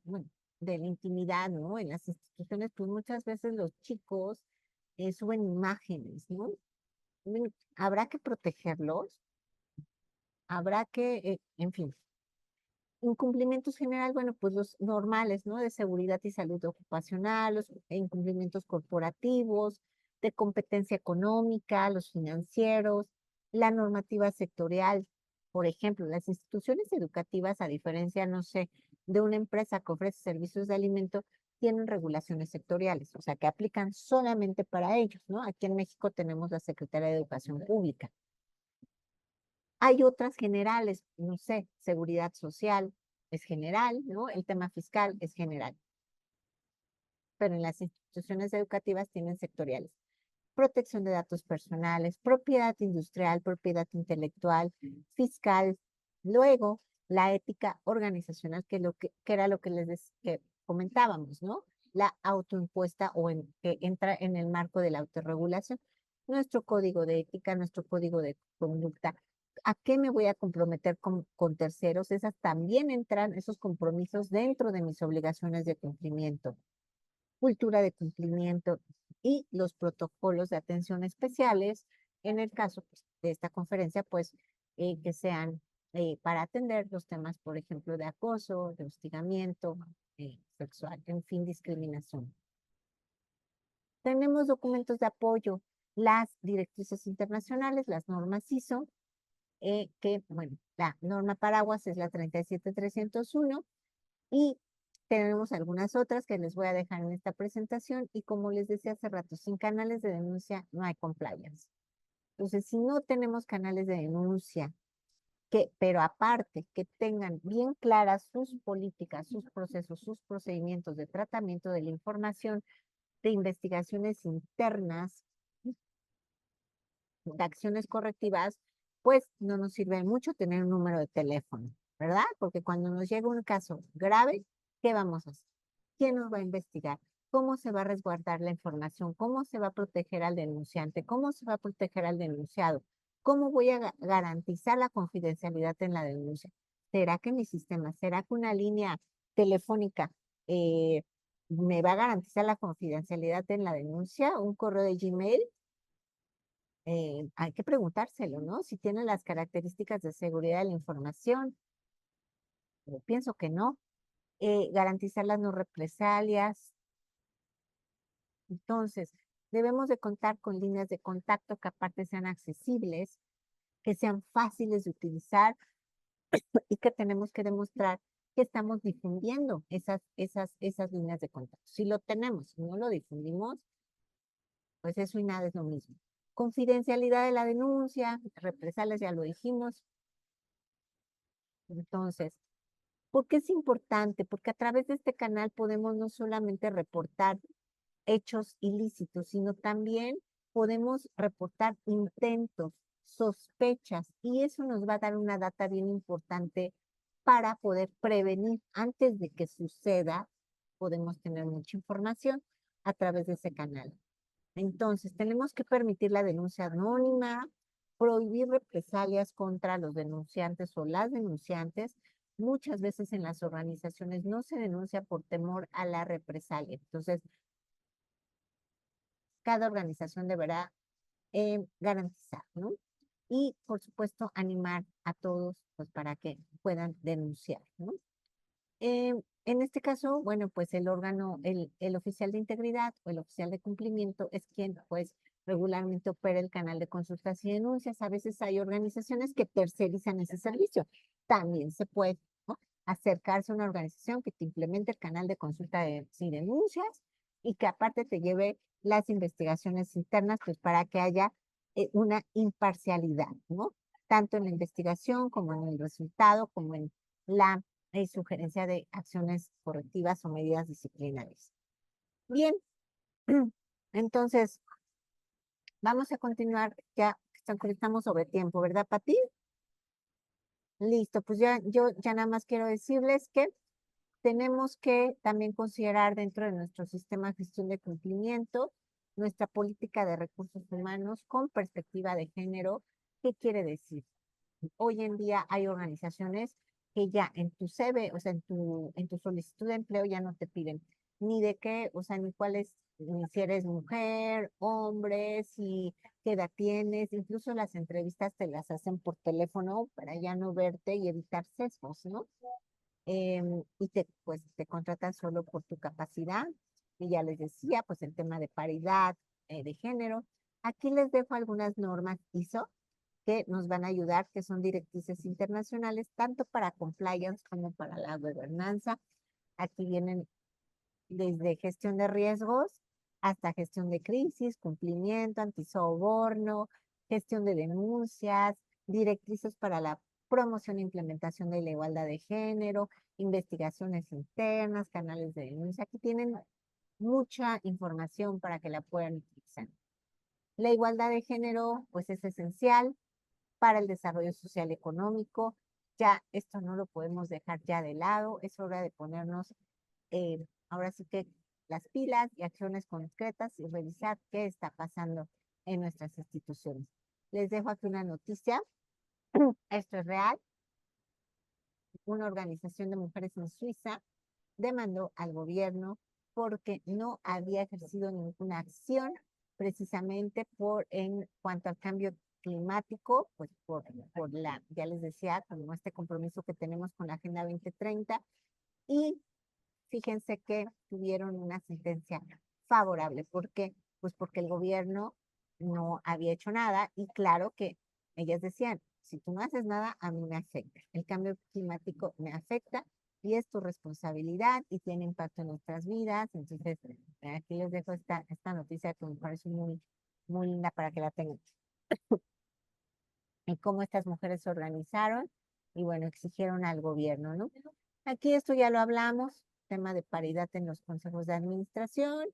bueno, de la intimidad, ¿no? En las instituciones, pues muchas veces los chicos suben imágenes, ¿no? Habrá que protegerlos, habrá que, en fin. Incumplimientos general, bueno, pues los normales, ¿no? De seguridad y salud ocupacional, los incumplimientos corporativos, de competencia económica, los financieros, la normativa sectorial. Por ejemplo, las instituciones educativas, a diferencia, no sé, de una empresa que ofrece servicios de alimento, tienen regulaciones sectoriales, o sea, que aplican solamente para ellos, ¿no? Aquí en México tenemos la Secretaría de Educación Pública. Hay otras generales, no sé, seguridad social es general, ¿no? El tema fiscal es general. Pero en las instituciones educativas tienen sectoriales. Protección de datos personales, propiedad industrial, propiedad intelectual, fiscal. Luego, la ética organizacional, que era lo que que comentábamos, ¿no? La autoimpuesta que entra en el marco de la autorregulación. Nuestro código de ética, nuestro código de conducta. ¿A qué me voy a comprometer con terceros? Esas también entran, esos compromisos, dentro de mis obligaciones de cumplimiento. Cultura de cumplimiento y los protocolos de atención especiales, en el caso, pues, de esta conferencia, pues que sean para atender los temas, por ejemplo, de acoso, de hostigamiento sexual, en fin, discriminación. Tenemos documentos de apoyo, las directrices internacionales, las normas ISO, que, bueno, la norma paraguas es la 37301 y tenemos algunas otras que les voy a dejar en esta presentación y, como les decía hace rato, sin canales de denuncia no hay compliance. Entonces, si no tenemos canales de denuncia, pero aparte que tengan bien claras sus políticas, sus procesos, sus procedimientos de tratamiento de la información, de investigaciones internas, de acciones correctivas, pues no nos sirve mucho tener un número de teléfono, ¿verdad? Porque cuando nos llega un caso grave, ¿qué vamos a hacer? ¿Quién nos va a investigar? ¿Cómo se va a resguardar la información? ¿Cómo se va a proteger al denunciante? ¿Cómo se va a proteger al denunciado? ¿Cómo voy a garantizar la confidencialidad en la denuncia? ¿Será que mi sistema, será que una línea telefónica me va a garantizar la confidencialidad en la denuncia? ¿Un correo de Gmail? Hay que preguntárselo, ¿no? Si tiene las características de seguridad de la información. Pero pienso que no. Garantizar las no represalias. Entonces, debemos de contar con líneas de contacto que aparte sean accesibles, que sean fáciles de utilizar y que tenemos que demostrar que estamos difundiendo esas líneas de contacto. Si lo tenemos, si no lo difundimos, pues eso y nada es lo mismo. Confidencialidad de la denuncia, represalias, ya lo dijimos. Entonces, ¿por qué es importante? Porque a través de este canal podemos no solamente reportar hechos ilícitos, sino también podemos reportar intentos, sospechas, y eso nos va a dar una data bien importante para poder prevenir antes de que suceda. Podemos tener mucha información a través de ese canal. Entonces, tenemos que permitir la denuncia anónima, prohibir represalias contra los denunciantes o las denunciantes. Muchas veces en las organizaciones no se denuncia por temor a la represalia. Entonces, cada organización deberá garantizar, ¿no? Y, por supuesto, animar a todos pues, para que puedan denunciar, ¿no? En este caso, bueno, pues el órgano, el oficial de integridad o el oficial de cumplimiento es quien, pues, regularmente opera el canal de consultas y denuncias. A veces hay organizaciones que tercerizan ese servicio. También se puede, ¿no?, acercarse a una organización que te implemente el canal de consulta y denuncias y que aparte te lleve las investigaciones internas, pues, para que haya una imparcialidad, ¿no? Tanto en la investigación como en el resultado, como en la sugerencia de acciones correctivas o medidas disciplinarias. Bien, entonces vamos a continuar, ya estamos sobre tiempo, ¿verdad, Pati? Listo, pues yo ya nada más quiero decirles que tenemos que también considerar dentro de nuestro sistema de gestión de cumplimiento nuestra política de recursos humanos con perspectiva de género. ¿Qué quiere decir? Hoy en día hay organizaciones que ya en tu CV, o sea, en tu solicitud de empleo ya no te piden ni de qué, o sea, ni cuál es, ni si eres mujer, hombre, si qué edad tienes, incluso las entrevistas te las hacen por teléfono para ya no verte y evitar sesgos, ¿no? Y pues, te contratan solo por tu capacidad. Y ya les decía, pues el tema de paridad de género. Aquí les dejo algunas normas ISO que nos van a ayudar, que son directrices internacionales, tanto para compliance como para la gobernanza. Aquí vienen desde gestión de riesgos hasta gestión de crisis, cumplimiento, antisoborno, gestión de denuncias, directrices para la promoción e implementación de la igualdad de género, investigaciones internas, canales de denuncia. Aquí tienen mucha información para que la puedan utilizar. La igualdad de género, pues es esencial para el desarrollo social y económico. Ya esto no lo podemos dejar ya de lado. Es hora de ponernos ahora sí que las pilas y acciones concretas y revisar qué está pasando en nuestras instituciones. Les dejo aquí una noticia. Esto es real. Una organización de mujeres en Suiza demandó al gobierno porque no había ejercido ninguna acción precisamente en cuanto al cambio climático, pues por ya les decía, como este compromiso que tenemos con la Agenda 2030, y fíjense que tuvieron una sentencia favorable. ¿Por qué? Pues porque el gobierno no había hecho nada y claro que ellas decían, si tú no haces nada, a mí me afecta. El cambio climático me afecta y es tu responsabilidad y tiene impacto en nuestras vidas. Entonces, aquí les dejo esta noticia que me parece muy, muy linda para que la tengan. Y cómo estas mujeres se organizaron y bueno, exigieron al gobierno, ¿no? Aquí esto ya lo hablamos, tema de paridad en los consejos de administración,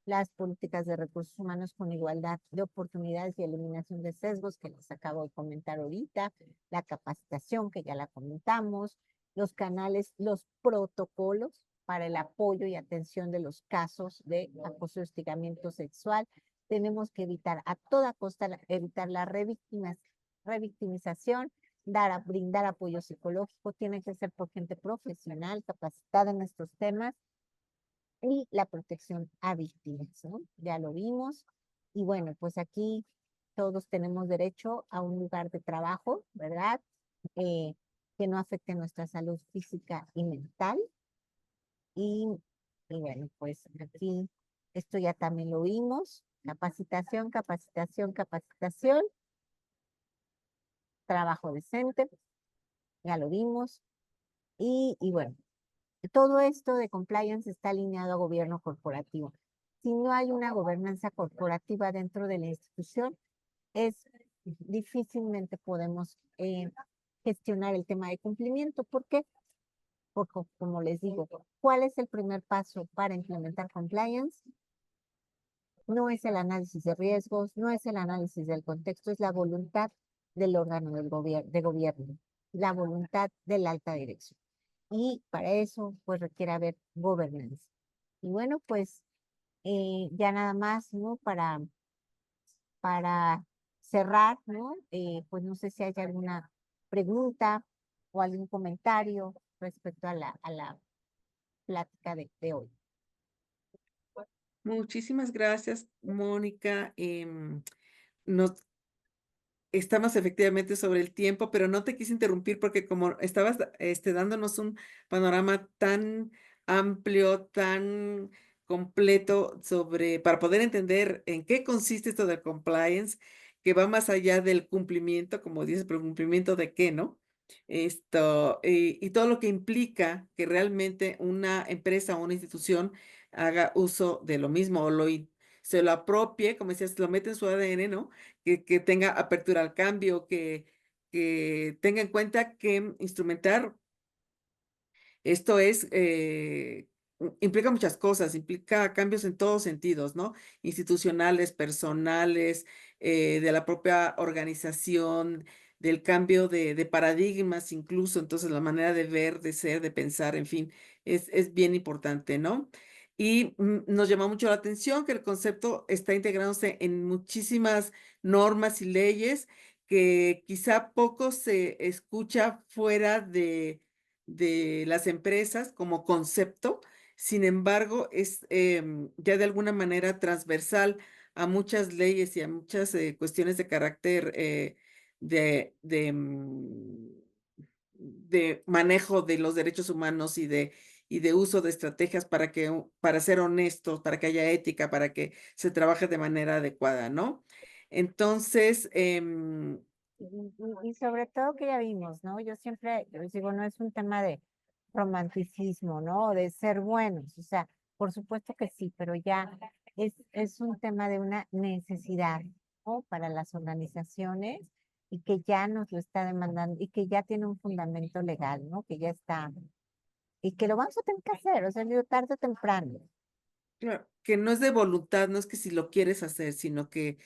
las políticas de recursos humanos con igualdad de oportunidades y eliminación de sesgos que les acabo de comentar ahorita, la capacitación que ya la comentamos, los canales, los protocolos para el apoyo y atención de los casos de acoso y hostigamiento sexual. Tenemos que evitar a toda costa evitar la revictimización, brindar apoyo psicológico, tiene que ser por gente profesional, capacitada en estos temas, y la protección a víctimas, ¿no? Ya lo vimos. Y bueno, pues aquí todos tenemos derecho a un lugar de trabajo, ¿verdad? Que no afecte nuestra salud física y mental. Y, y bueno, pues aquí esto ya también lo vimos. Capacitación, capacitación, capacitación. Trabajo decente, ya lo vimos. Y bueno, todo esto de compliance está alineado a gobierno corporativo. Si no hay una gobernanza corporativa dentro de la institución, difícilmente podemos gestionar el tema de cumplimiento. ¿Por qué? Porque, como les digo, ¿cuál es el primer paso para implementar compliance? no es el análisis de riesgos, no es el análisis del contexto, es la voluntad del órgano de gobierno, la voluntad de la alta dirección. Y para eso, pues requiere haber gobernanza. Y bueno, pues ya nada más, ¿no? Para cerrar, ¿no? Pues no sé si hay alguna pregunta o algún comentario respecto a la plática de hoy. Muchísimas gracias, Mónica. Nos estamos efectivamente sobre el tiempo, pero no te quise interrumpir porque como estabas dándonos un panorama tan amplio, tan completo para poder entender en qué consiste esto del compliance, que va más allá del cumplimiento, como dices, pero cumplimiento de qué, ¿no? Y todo lo que implica que realmente una empresa o una institución haga uso de lo mismo o se lo apropie, como decías, lo mete en su ADN, ¿no? Que tenga apertura al cambio, que tenga en cuenta que instrumentar esto implica muchas cosas, implica cambios en todos sentidos, ¿no? Institucionales, personales, de la propia organización, del cambio de paradigmas incluso, entonces la manera de ver, de ser, de pensar, en fin, es bien importante, ¿no? Y nos llamó mucho la atención que el concepto está integrándose en muchísimas normas y leyes que quizá poco se escucha fuera de las empresas como concepto. Sin embargo, es ya de alguna manera transversal a muchas leyes y a muchas cuestiones de carácter de manejo de los derechos humanos y de uso de estrategias para ser honestos, para que haya ética, para que se trabaje de manera adecuada, ¿no? Entonces, Y sobre todo que ya vimos, ¿no? Yo les digo, no es un tema de romanticismo, ¿no? De ser buenos, o sea, por supuesto que sí, pero ya es un tema de una necesidad, ¿no? Para las organizaciones y que ya nos lo está demandando y que ya tiene un fundamento legal, ¿no? Que ya está, y que lo vamos a tener que hacer, o sea, digo, tarde o temprano. claro, que no es de voluntad, no es que si lo quieres hacer, sino que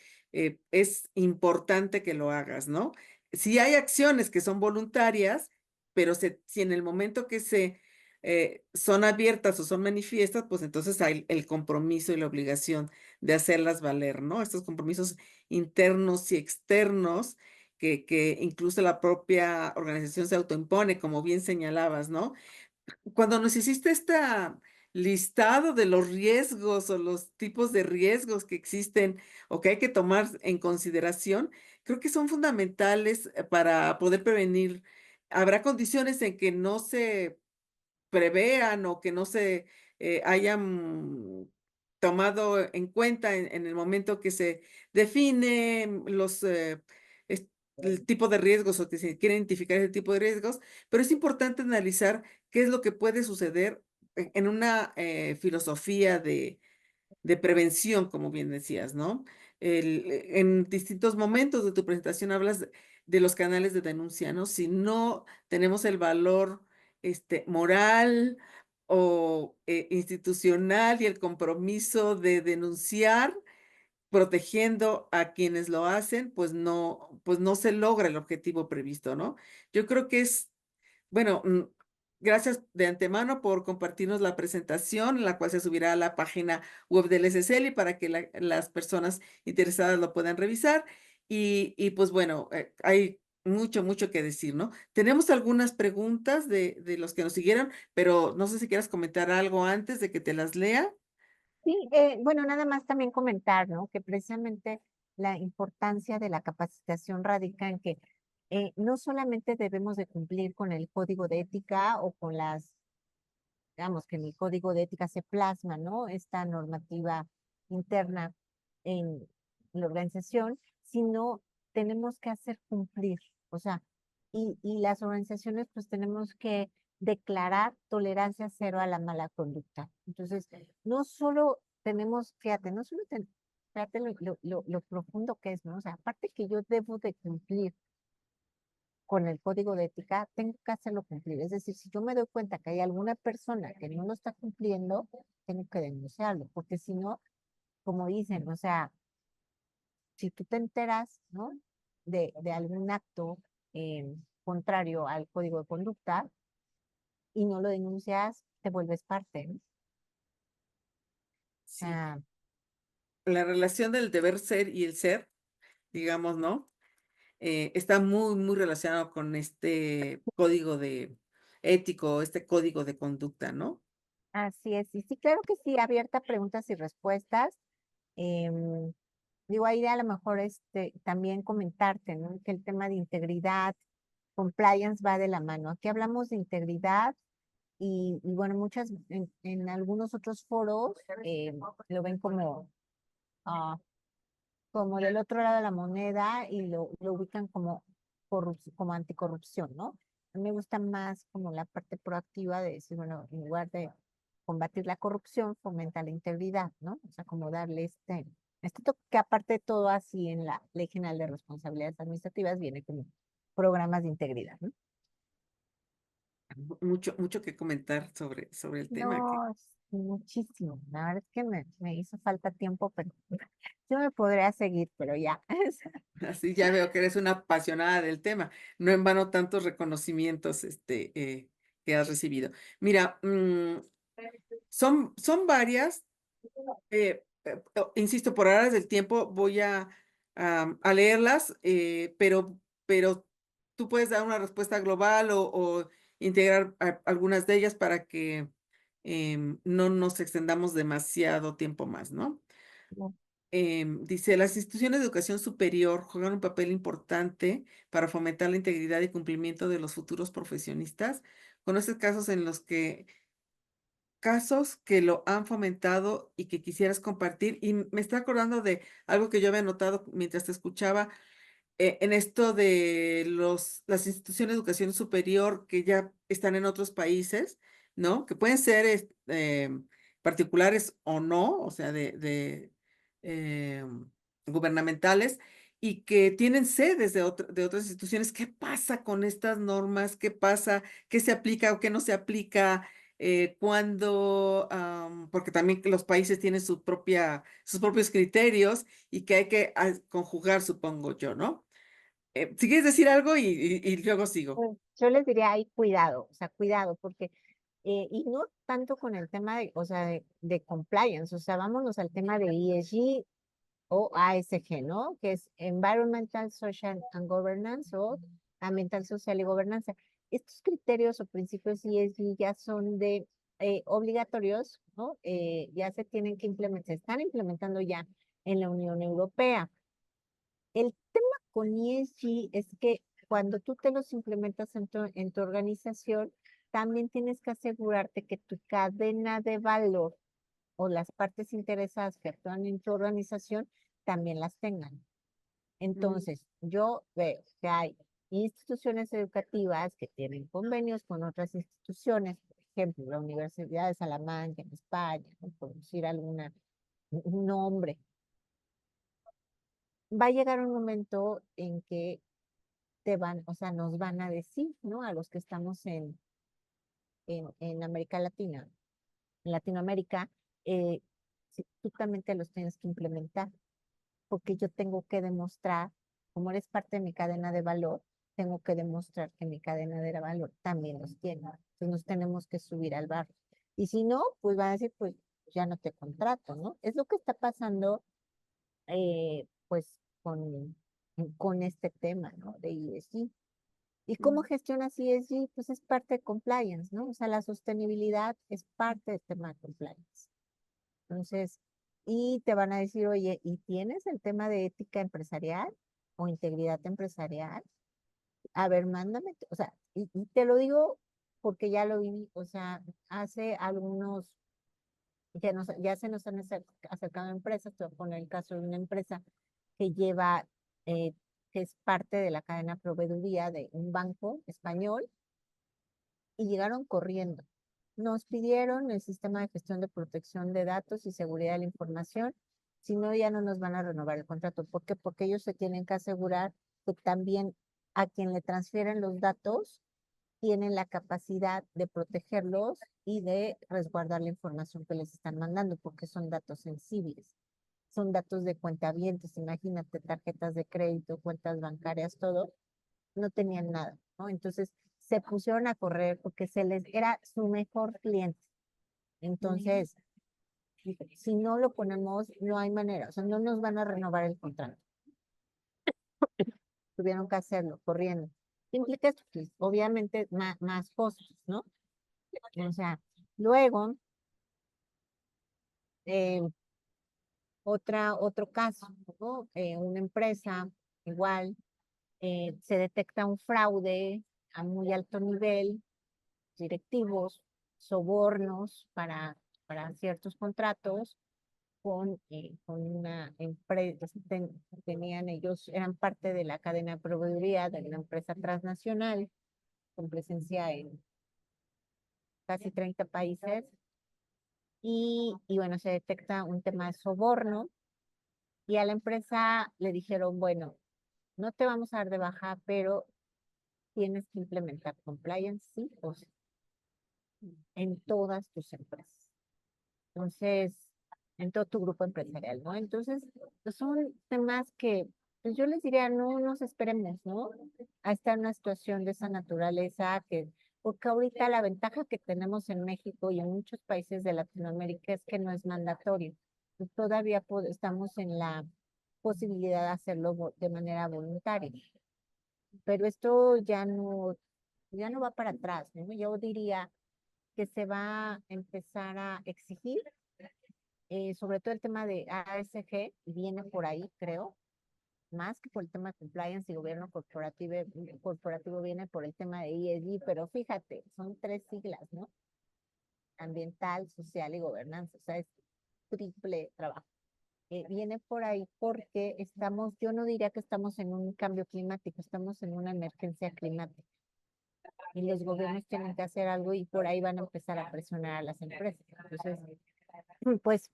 es importante que lo hagas, ¿no? Sí hay acciones que son voluntarias, pero si en el momento que son abiertas o son manifiestas, pues entonces hay el compromiso y la obligación de hacerlas valer, ¿no? Estos compromisos internos y externos que incluso la propia organización se autoimpone, como bien señalabas, ¿no? Cuando nos hiciste esta listado de los riesgos o los tipos de riesgos que existen o que hay que tomar en consideración, creo que son fundamentales para poder prevenir. Habrá condiciones en que no se prevean o que no se hayan tomado en cuenta en el momento que se definen el tipo de riesgos o que se quiere identificar ese tipo de riesgos, pero es importante analizar qué es lo que puede suceder en una filosofía de prevención, como bien decías, ¿no? En distintos momentos de tu presentación hablas de los canales de denuncia, ¿no? Si no tenemos el valor moral o institucional y el compromiso de denunciar, protegiendo a quienes lo hacen, pues no se logra el objetivo previsto, ¿no? Yo creo que bueno, gracias de antemano por compartirnos la presentación, la cual se subirá a la página web del SSL para que las personas interesadas lo puedan revisar. Y pues bueno, hay mucho, mucho que decir, ¿no? Tenemos algunas preguntas de los que nos siguieron, pero no sé si quieras comentar algo antes de que te las lea. Sí, bueno, nada más también comentar, ¿no? Que precisamente la importancia de la capacitación radica en que no solamente debemos de cumplir con el código de ética o con digamos, que en el código de ética se plasma, ¿no? Esta normativa interna en la organización, sino tenemos que hacer cumplir, o sea, y las organizaciones pues tenemos que declarar tolerancia cero a la mala conducta. Entonces, no solo tenemos, fíjate, no solo fíjate lo profundo que es, ¿no? O sea, aparte que yo debo de cumplir con el código de ética, tengo que hacerlo cumplir. Es decir, si yo me doy cuenta que hay alguna persona que no lo está cumpliendo, tengo que denunciarlo, porque si no, como dicen, o sea, si tú te enteras, ¿no? De algún acto contrario al código de conducta y no lo denuncias, te vuelves parte, ¿no? O Sí, sea, la relación del deber ser y el ser, digamos, ¿no? Está muy, muy relacionado con este código de ético, este código de conducta, ¿no? así es. Y sí, claro que sí, abierta a preguntas y respuestas. Em, Digo, ahí a lo mejor también comentarte, ¿no? Que el tema de integridad, compliance va de la mano. Aquí hablamos de integridad y bueno, en algunos otros foros lo ven ah, como del otro lado de la moneda y lo ubican como anticorrupción, ¿no? A mí me gusta más como la parte proactiva de decir, bueno, en lugar de combatir la corrupción, fomenta la integridad, ¿no? O sea, como darle este toque que aparte de todo así en la Ley General de Responsabilidades Administrativas viene como programas de integridad, ¿no? Mucho, mucho que comentar sobre el tema. No, sí, muchísimo. La verdad es que me hizo falta tiempo, pero yo me podría seguir, pero ya. Así ya veo que eres una apasionada del tema. No en vano tantos reconocimientos, que has recibido. Mira, son varias, insisto, por horas del tiempo voy a leerlas, pero tú puedes dar una respuesta global o integrar algunas de ellas para que no nos extendamos demasiado tiempo más, ¿no? Dice, las instituciones de educación superior juegan un papel importante para fomentar la integridad y cumplimiento de los futuros profesionistas. ¿Conoces casos que lo han fomentado y que quisieras compartir? Y me está acordando de algo que yo había notado mientras te escuchaba, en esto de las instituciones de educación superior que ya están en otros países, ¿no? Que pueden ser particulares o no, o sea, gubernamentales, y que tienen sedes de otras instituciones. ¿Qué pasa con estas normas? ¿Qué pasa? ¿Qué se aplica o qué no se aplica? Porque también los países tienen sus propios criterios y que hay que conjugar, supongo yo, ¿no? Si quieres decir algo y luego sigo. Pues, yo les diría ahí cuidado, o sea, cuidado, porque, y no tanto con el tema o sea, de compliance, o sea, vámonos al tema de ESG o ASG, ¿no? Que es Environmental, Social and Governance o Ambiental, Social y Gobernanza. Estos criterios o principios ESG ya son obligatorios, ¿no? Ya se tienen que implementar, se están implementando ya en la Unión Europea. El tema con ESG es que cuando tú te los implementas en tu organización, también tienes que asegurarte que tu cadena de valor o las partes interesadas que actúan en tu organización también las tengan. Mm, Entonces, yo veo que hay instituciones educativas que tienen convenios con otras instituciones, por ejemplo, la Universidad de Salamanca en España, ¿no? Por decir un nombre. Va a llegar un momento en que o sea, nos van a decir, ¿no? A los que estamos en América Latina, en Latinoamérica, tú también te los tienes que implementar, porque yo tengo que demostrar, como eres parte de mi cadena de valor, tengo que demostrar que mi cadena de valor también los tiene. Entonces nos tenemos que subir al barco. Y si no, pues van a decir, pues ya no te contrato, ¿no? Es lo que está pasando, pues, con este tema, ¿no? De ESG. ¿Y cómo mm, gestionas ESG? Pues es parte de compliance, ¿no? O sea, la sostenibilidad es parte del tema de compliance. Entonces, y te van a decir, oye, ¿y tienes el tema de ética empresarial o integridad empresarial? A ver, mándame, o sea, y te lo digo porque ya lo vi, o sea, hace ya se nos han acercado empresas, te voy a poner el caso de una empresa que lleva, eh, que es parte de la cadena proveeduría de un banco español, y llegaron corriendo. Nos pidieron el sistema de gestión de protección de datos y seguridad de la información, si no ya no nos van a renovar el contrato. ¿Por qué? Porque ellos se tienen que asegurar que también a quien le transfieren los datos tienen la capacidad de protegerlos y de resguardar la información que les están mandando, porque son datos sensibles. son datos de cuentavientes, imagínate, tarjetas de crédito, cuentas bancarias, todo, no tenían nada, ¿no? Entonces se pusieron a correr porque era su mejor cliente. Entonces, dije, si no lo ponemos, no hay manera, o sea, no nos van a renovar el contrato. Tuvieron que hacerlo corriendo. ¿Qué implica esto? Pues, obviamente más costos, ¿no? O sea, luego, eh, otro caso, ¿no? Una empresa, igual, se detecta un fraude a muy alto nivel, directivos, sobornos para ciertos contratos con una empresa, tenían ellos, eran parte de la cadena de proveeduría de una empresa transnacional con presencia en casi 30 países. Y bueno, se detecta un tema de soborno y a la empresa le dijeron, bueno, no te vamos a dar de baja, pero tienes que implementar compliance, sí o sí, en todas tus empresas. Entonces, en todo tu grupo empresarial, ¿no? Entonces, pues, son temas que, pues yo les diría, no nos esperemos, ¿no? A estar en una situación de esa naturaleza, porque ahorita la ventaja que tenemos en México y en muchos países de Latinoamérica es que no es mandatorio. Y todavía estamos en la posibilidad de hacerlo de manera voluntaria. Pero esto ya no va para atrás, ¿no? Yo diría que se va a empezar a exigir, sobre todo el tema de ASG, viene por ahí, creo, más que por el tema de compliance y gobierno corporativo viene por el tema de ESG, pero fíjate, son 3 siglas, ¿no? Ambiental, social y gobernanza, o sea, es triple trabajo. Viene por ahí porque yo no diría que estamos en un cambio climático, estamos en una emergencia climática. Y los gobiernos tienen que hacer algo y por ahí van a empezar a presionar a las empresas. Entonces, pues,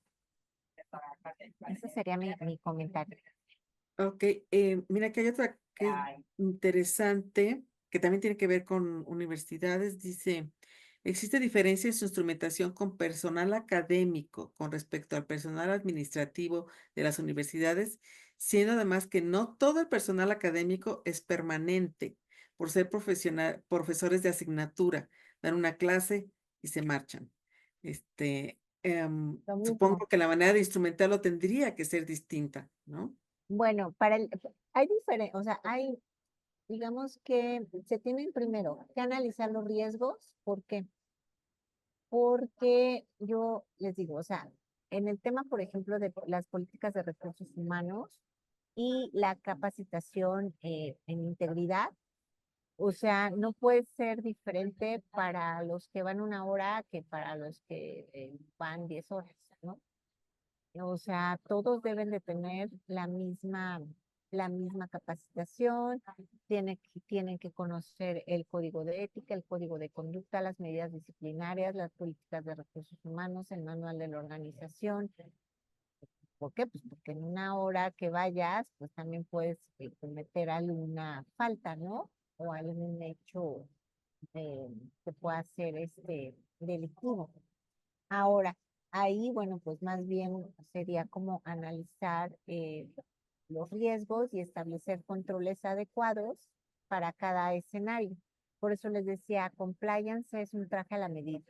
ese sería mi comentario. Ok, mira que hay otra que es interesante, que también tiene que ver con universidades. Dice, existe diferencia en su instrumentación con personal académico con respecto al personal administrativo de las universidades, siendo además que no todo el personal académico es permanente, por ser profesores de asignatura, dan una clase y se marchan. Lo mismo. Supongo que la manera de instrumentarlo tendría que ser distinta, ¿no? Bueno, o sea, digamos que se tienen primero que analizar los riesgos. ¿Por qué? Porque yo les digo, o sea, en el tema, por ejemplo, de las políticas de recursos humanos y la capacitación en integridad, o sea, no puede ser diferente para los que van 1 hora que para los que van 10 horas, ¿no? O sea, todos deben de tener la misma capacitación, tienen que conocer el código de ética, el código de conducta, las medidas disciplinarias, las políticas de recursos humanos, el manual de la organización. ¿Por qué? Pues porque en 1 hora que vayas, pues también puedes cometer alguna falta, ¿no? O algún hecho que pueda ser delictivo. Ahora, ahí, bueno, pues más bien sería como analizar los riesgos y establecer controles adecuados para cada escenario. Por eso les decía, compliance es un traje a la medida.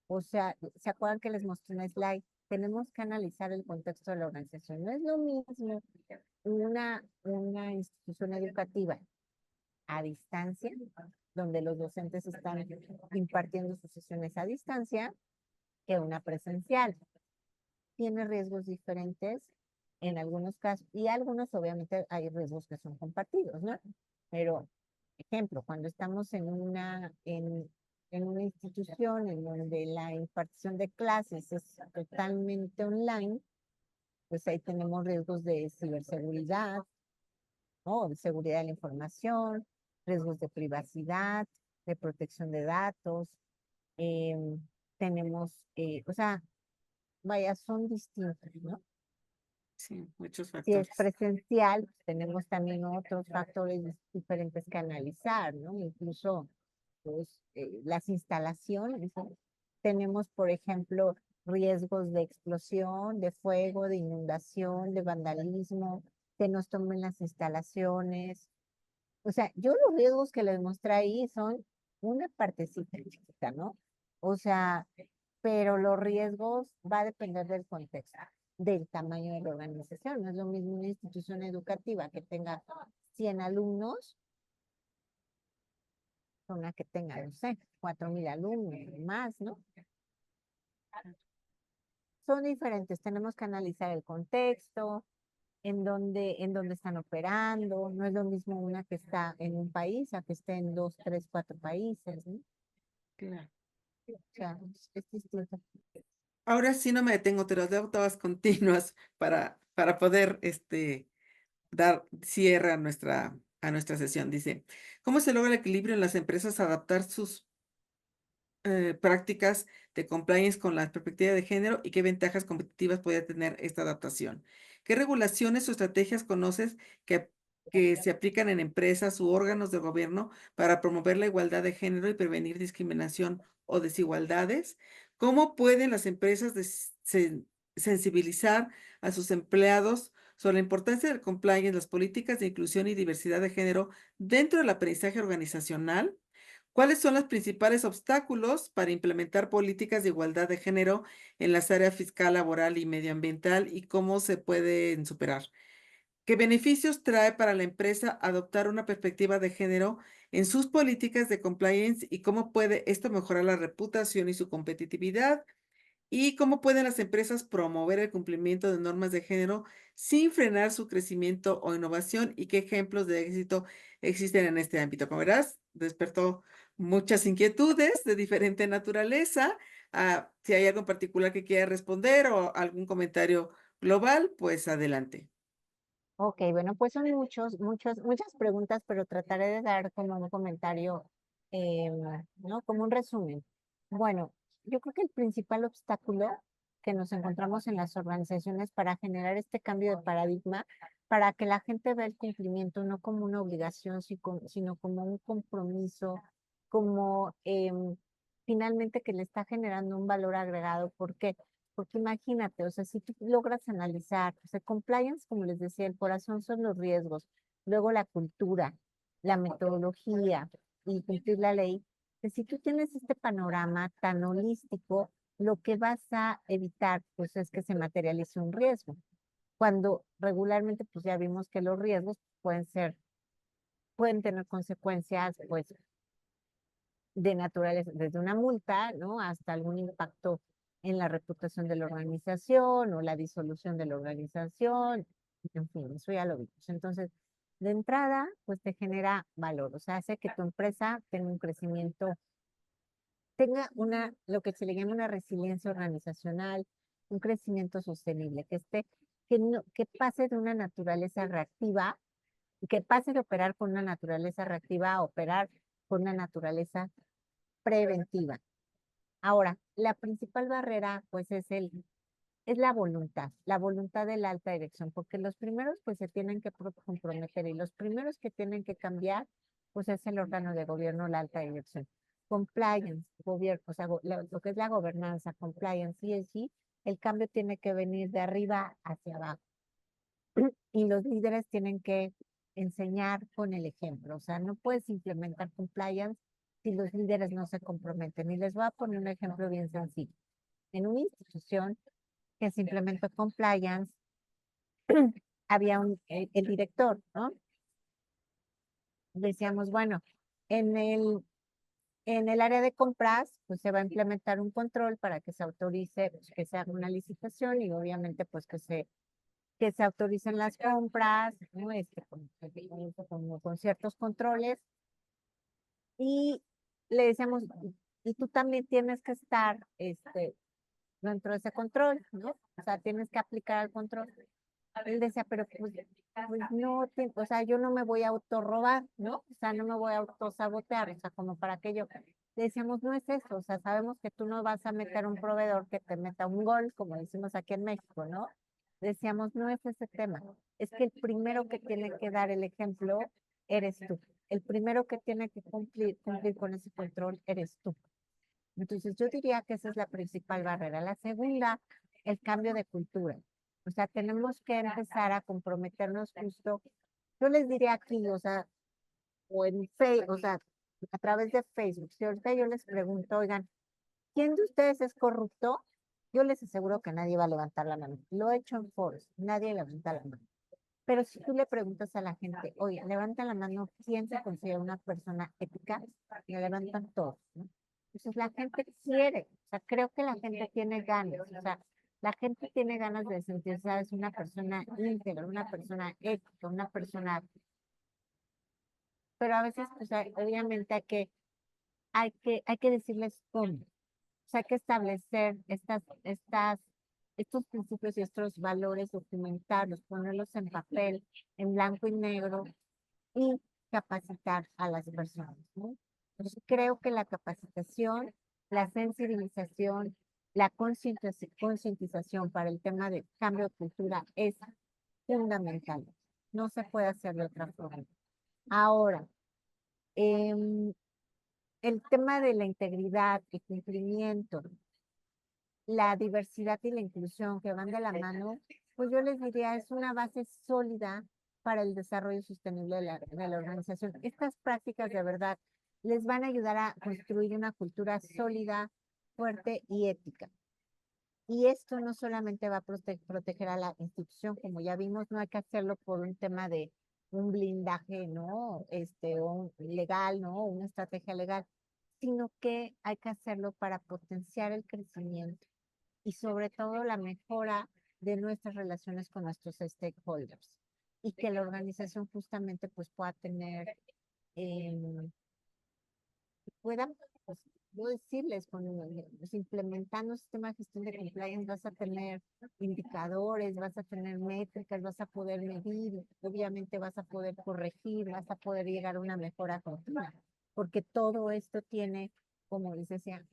O sea, ¿se acuerdan que les mostré un slide? Tenemos que analizar el contexto de la organización. No es lo mismo una institución educativa a distancia, donde los docentes están impartiendo sus sesiones a distancia, que una presencial. Tiene riesgos diferentes en algunos casos y algunos obviamente hay riesgos que son compartidos, ¿no? Pero, ejemplo, cuando estamos en una institución en donde la impartición de clases es totalmente online, pues ahí tenemos riesgos de ciberseguridad, ¿no? De seguridad de la información, riesgos de privacidad, de protección de datos. em, o sea, vaya, son distintos, ¿no? Sí, muchos Si es factores. presencial, pues, tenemos también otros factores diferentes que analizar, ¿no? Incluso, pues, las instalaciones, ¿no? Tenemos, por ejemplo, riesgos de explosión, de fuego, de inundación, de vandalismo, que nos tomen las instalaciones. O sea, yo los riesgos que les mostré ahí son una partecita chiquita, ¿no? O sea, pero los riesgos va a depender del contexto, del tamaño de la organización. No es lo mismo una institución educativa que tenga 100 alumnos que una que tenga, no sé, 4,000 alumnos, más, ¿no? Son diferentes, tenemos que analizar el contexto, en dónde están operando. No es lo mismo una que está en un país a que esté en 2, 3, 4 países, ¿no? Claro. O sea, es distinto. Ahora sí no me detengo, te las doy todas continuas para poder, dar cierre a nuestra sesión. Dice, ¿cómo se logra el equilibrio en las empresas adaptar sus prácticas de compliance con la perspectiva de género y qué ventajas competitivas podría tener esta adaptación? ¿Qué regulaciones o estrategias conoces que se aplican en empresas u órganos de gobierno para promover la igualdad de género y prevenir discriminación o desigualdades? ¿Cómo pueden las empresas sensibilizar a sus empleados sobre la importancia del compliance, las políticas de inclusión y diversidad de género dentro del aprendizaje organizacional? ¿Cuáles son los principales obstáculos para implementar políticas de igualdad de género en las áreas fiscal, laboral y medioambiental y cómo se pueden superar? ¿Qué beneficios trae para la empresa adoptar una perspectiva de género en sus políticas de compliance y cómo puede esto mejorar la reputación y su competitividad? ¿Y cómo pueden las empresas promover el cumplimiento de normas de género sin frenar su crecimiento o innovación? ¿Y qué ejemplos de éxito existen en este ámbito? Como verás, despertó muchas inquietudes de diferente naturaleza. Si hay algo en particular que quiera responder o algún comentario global, pues adelante. Ok, bueno, pues son muchas preguntas, pero trataré de dar como un comentario, ¿no? Como un resumen. Bueno, yo creo que el principal obstáculo que nos encontramos en las organizaciones para generar este cambio de paradigma, para que la gente vea el cumplimiento no como una obligación, sino como un compromiso, como finalmente que le está generando un valor agregado. ¿Por qué? Porque imagínate, o sea, si tú logras analizar, o sea, compliance, como les decía, el corazón son los riesgos, luego la cultura, la metodología y cumplir la ley, que si tú tienes este panorama tan holístico, lo que vas a evitar, pues, es que se materialice un riesgo. Cuando regularmente, pues, ya vimos que los riesgos pueden tener consecuencias, pues, de naturaleza, desde una multa, ¿no? Hasta algún impacto en la reputación de la organización o la disolución de la organización, en fin, eso ya lo vimos. Entonces, de entrada, pues te genera valor, o sea, hace que tu empresa tenga un crecimiento, tenga lo que se le llama una resiliencia organizacional, un crecimiento sostenible, que pase de una naturaleza reactiva, que pase de operar con una naturaleza reactiva a operar con una naturaleza preventiva. Ahora, la principal barrera, pues, es la voluntad de la alta dirección, porque los primeros, pues, se tienen que comprometer y los primeros que tienen que cambiar, pues, es el órgano de gobierno, la alta dirección. Compliance, gobierno, o sea, lo que es la gobernanza, compliance, ESG, el cambio tiene que venir de arriba hacia abajo. Y los líderes tienen que enseñar con el ejemplo. O sea, no puedes implementar compliance si los líderes no se comprometen. Y les voy a poner un ejemplo bien sencillo. En una institución que se implementó compliance, había el director, ¿no? Decíamos, bueno, en el área de compras, pues se va a implementar un control para que se autorice, pues, que se haga una licitación y obviamente, pues que se autoricen las compras, ¿no? Con ciertos controles. Y le decíamos, y tú también tienes que estar dentro de ese control, ¿no? O sea, tienes que aplicar el control. Él decía, pero pues no, o sea, yo no me voy a autorrobar, ¿no? O sea, no me voy a autosabotear, o sea, como para que yo. Le decíamos, no es eso, o sea, sabemos que tú no vas a meter un proveedor que te meta un gol, como decimos aquí en México, ¿no? Decíamos, no es ese tema, es que el primero que tiene que dar el ejemplo eres tú. El primero que tiene que cumplir con ese control eres tú. Entonces, yo diría que esa es la principal barrera. La segunda, el cambio de cultura. O sea, tenemos que empezar a comprometernos justo. Yo les diría aquí, o sea, o en Facebook, o sea, a través de Facebook. Si ahorita yo les pregunto, oigan, ¿quién de ustedes es corrupto? Yo les aseguro que nadie va a levantar la mano. Lo he hecho en foros, nadie levanta la mano. Pero si tú le preguntas a la gente, oye, levanta la mano, ¿quién se considera una persona ética? La levantan todos, ¿no? Entonces la gente quiere, o sea, creo que la gente tiene ganas, o sea, la gente tiene ganas de sentirse, ¿sabes? Una persona íntegra, una persona ética, una persona, pero a veces, o sea, obviamente hay que decirles cómo. O sea, hay que establecer estos principios y estos valores, documentarlos, ponerlos en papel, en blanco y negro, y capacitar a las personas, ¿no? Entonces, creo que la capacitación, la sensibilización, la concientización para el tema de cambio de cultura es fundamental. No se puede hacer de otra forma. Ahora, em, el tema de la integridad y cumplimiento, la diversidad y la inclusión que van de la mano, pues yo les diría, es una base sólida para el desarrollo sostenible de la organización. Estas prácticas de verdad les van a ayudar a construir una cultura sólida, fuerte y ética. Y esto no solamente va a proteger a la institución, como ya vimos, no hay que hacerlo por un tema de un blindaje, ¿no? O legal, ¿no? Una estrategia legal, sino que hay que hacerlo para potenciar el crecimiento y sobre todo la mejora de nuestras relaciones con nuestros stakeholders y que la organización justamente pues pueda tener, em, pueda, pues, no decirles, pues, implementando un sistema de gestión de compliance vas a tener indicadores, vas a tener métricas, vas a poder medir, obviamente vas a poder corregir, vas a poder llegar a una mejora continua, porque todo esto tiene, como les decía,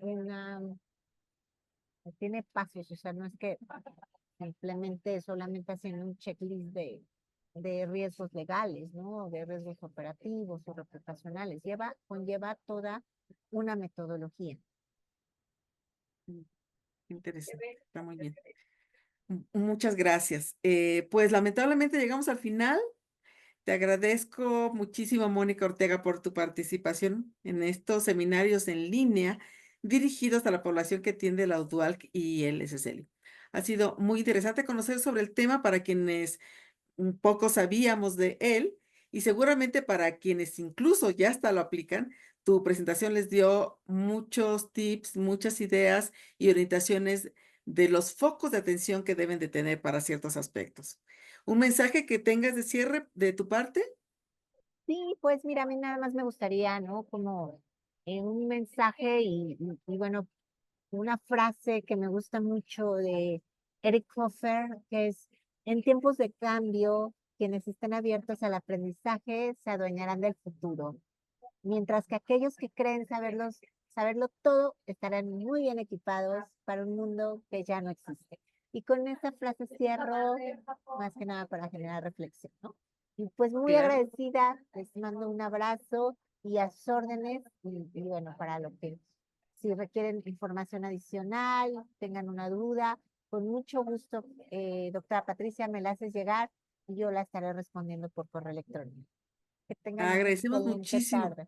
tiene pasos, o sea, no es que simplemente solamente haciendo un checklist de riesgos legales, ¿no? De riesgos operativos o reputacionales. Conlleva toda una metodología. Interesante, está muy bien. Muchas gracias. Pues lamentablemente llegamos al final. Te agradezco muchísimo, Mónica Ortega, por tu participación en estos seminarios en línea dirigidos a la población que atiende la UDUALC y el SSL. Ha sido muy interesante conocer sobre el tema para quienes un poco sabíamos de él y seguramente para quienes incluso ya hasta lo aplican, tu presentación les dio muchos tips, muchas ideas y orientaciones de los focos de atención que deben de tener para ciertos aspectos. ¿Un mensaje que tengas de cierre de tu parte? Sí, pues mira, a mí nada más me gustaría, ¿no? Como un mensaje y bueno, una frase que me gusta mucho de Eric Hoffer, que es, en tiempos de cambio, quienes estén abiertos al aprendizaje se adueñarán del futuro, mientras que aquellos que creen saberlo todo estarán muy bien equipados para un mundo que ya no existe. Y con esa frase cierro, más que nada para generar reflexión, ¿no? Y pues muy Claro. agradecida, les mando un abrazo y a sus órdenes, y bueno, para lo que si requieren información adicional, tengan una duda, con mucho gusto, doctora Patricia, me la haces llegar y yo la estaré respondiendo por correo electrónico. Que tengan una Agradecemos excelente muchísimo. tarde.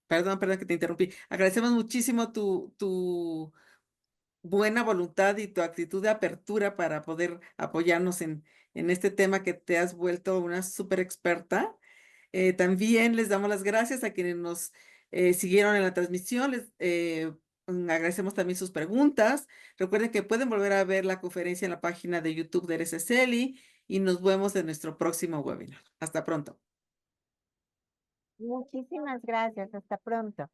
Perdón que te interrumpí. Agradecemos muchísimo tu buena voluntad y tu actitud de apertura para poder apoyarnos en este tema que te has vuelto una súper experta. También les damos las gracias a quienes nos siguieron en la transmisión. Agradecemos también sus preguntas. Recuerden que pueden volver a ver la conferencia en la página de YouTube de RSSLI y nos vemos en nuestro próximo webinar. Hasta pronto. Muchísimas gracias. Hasta pronto.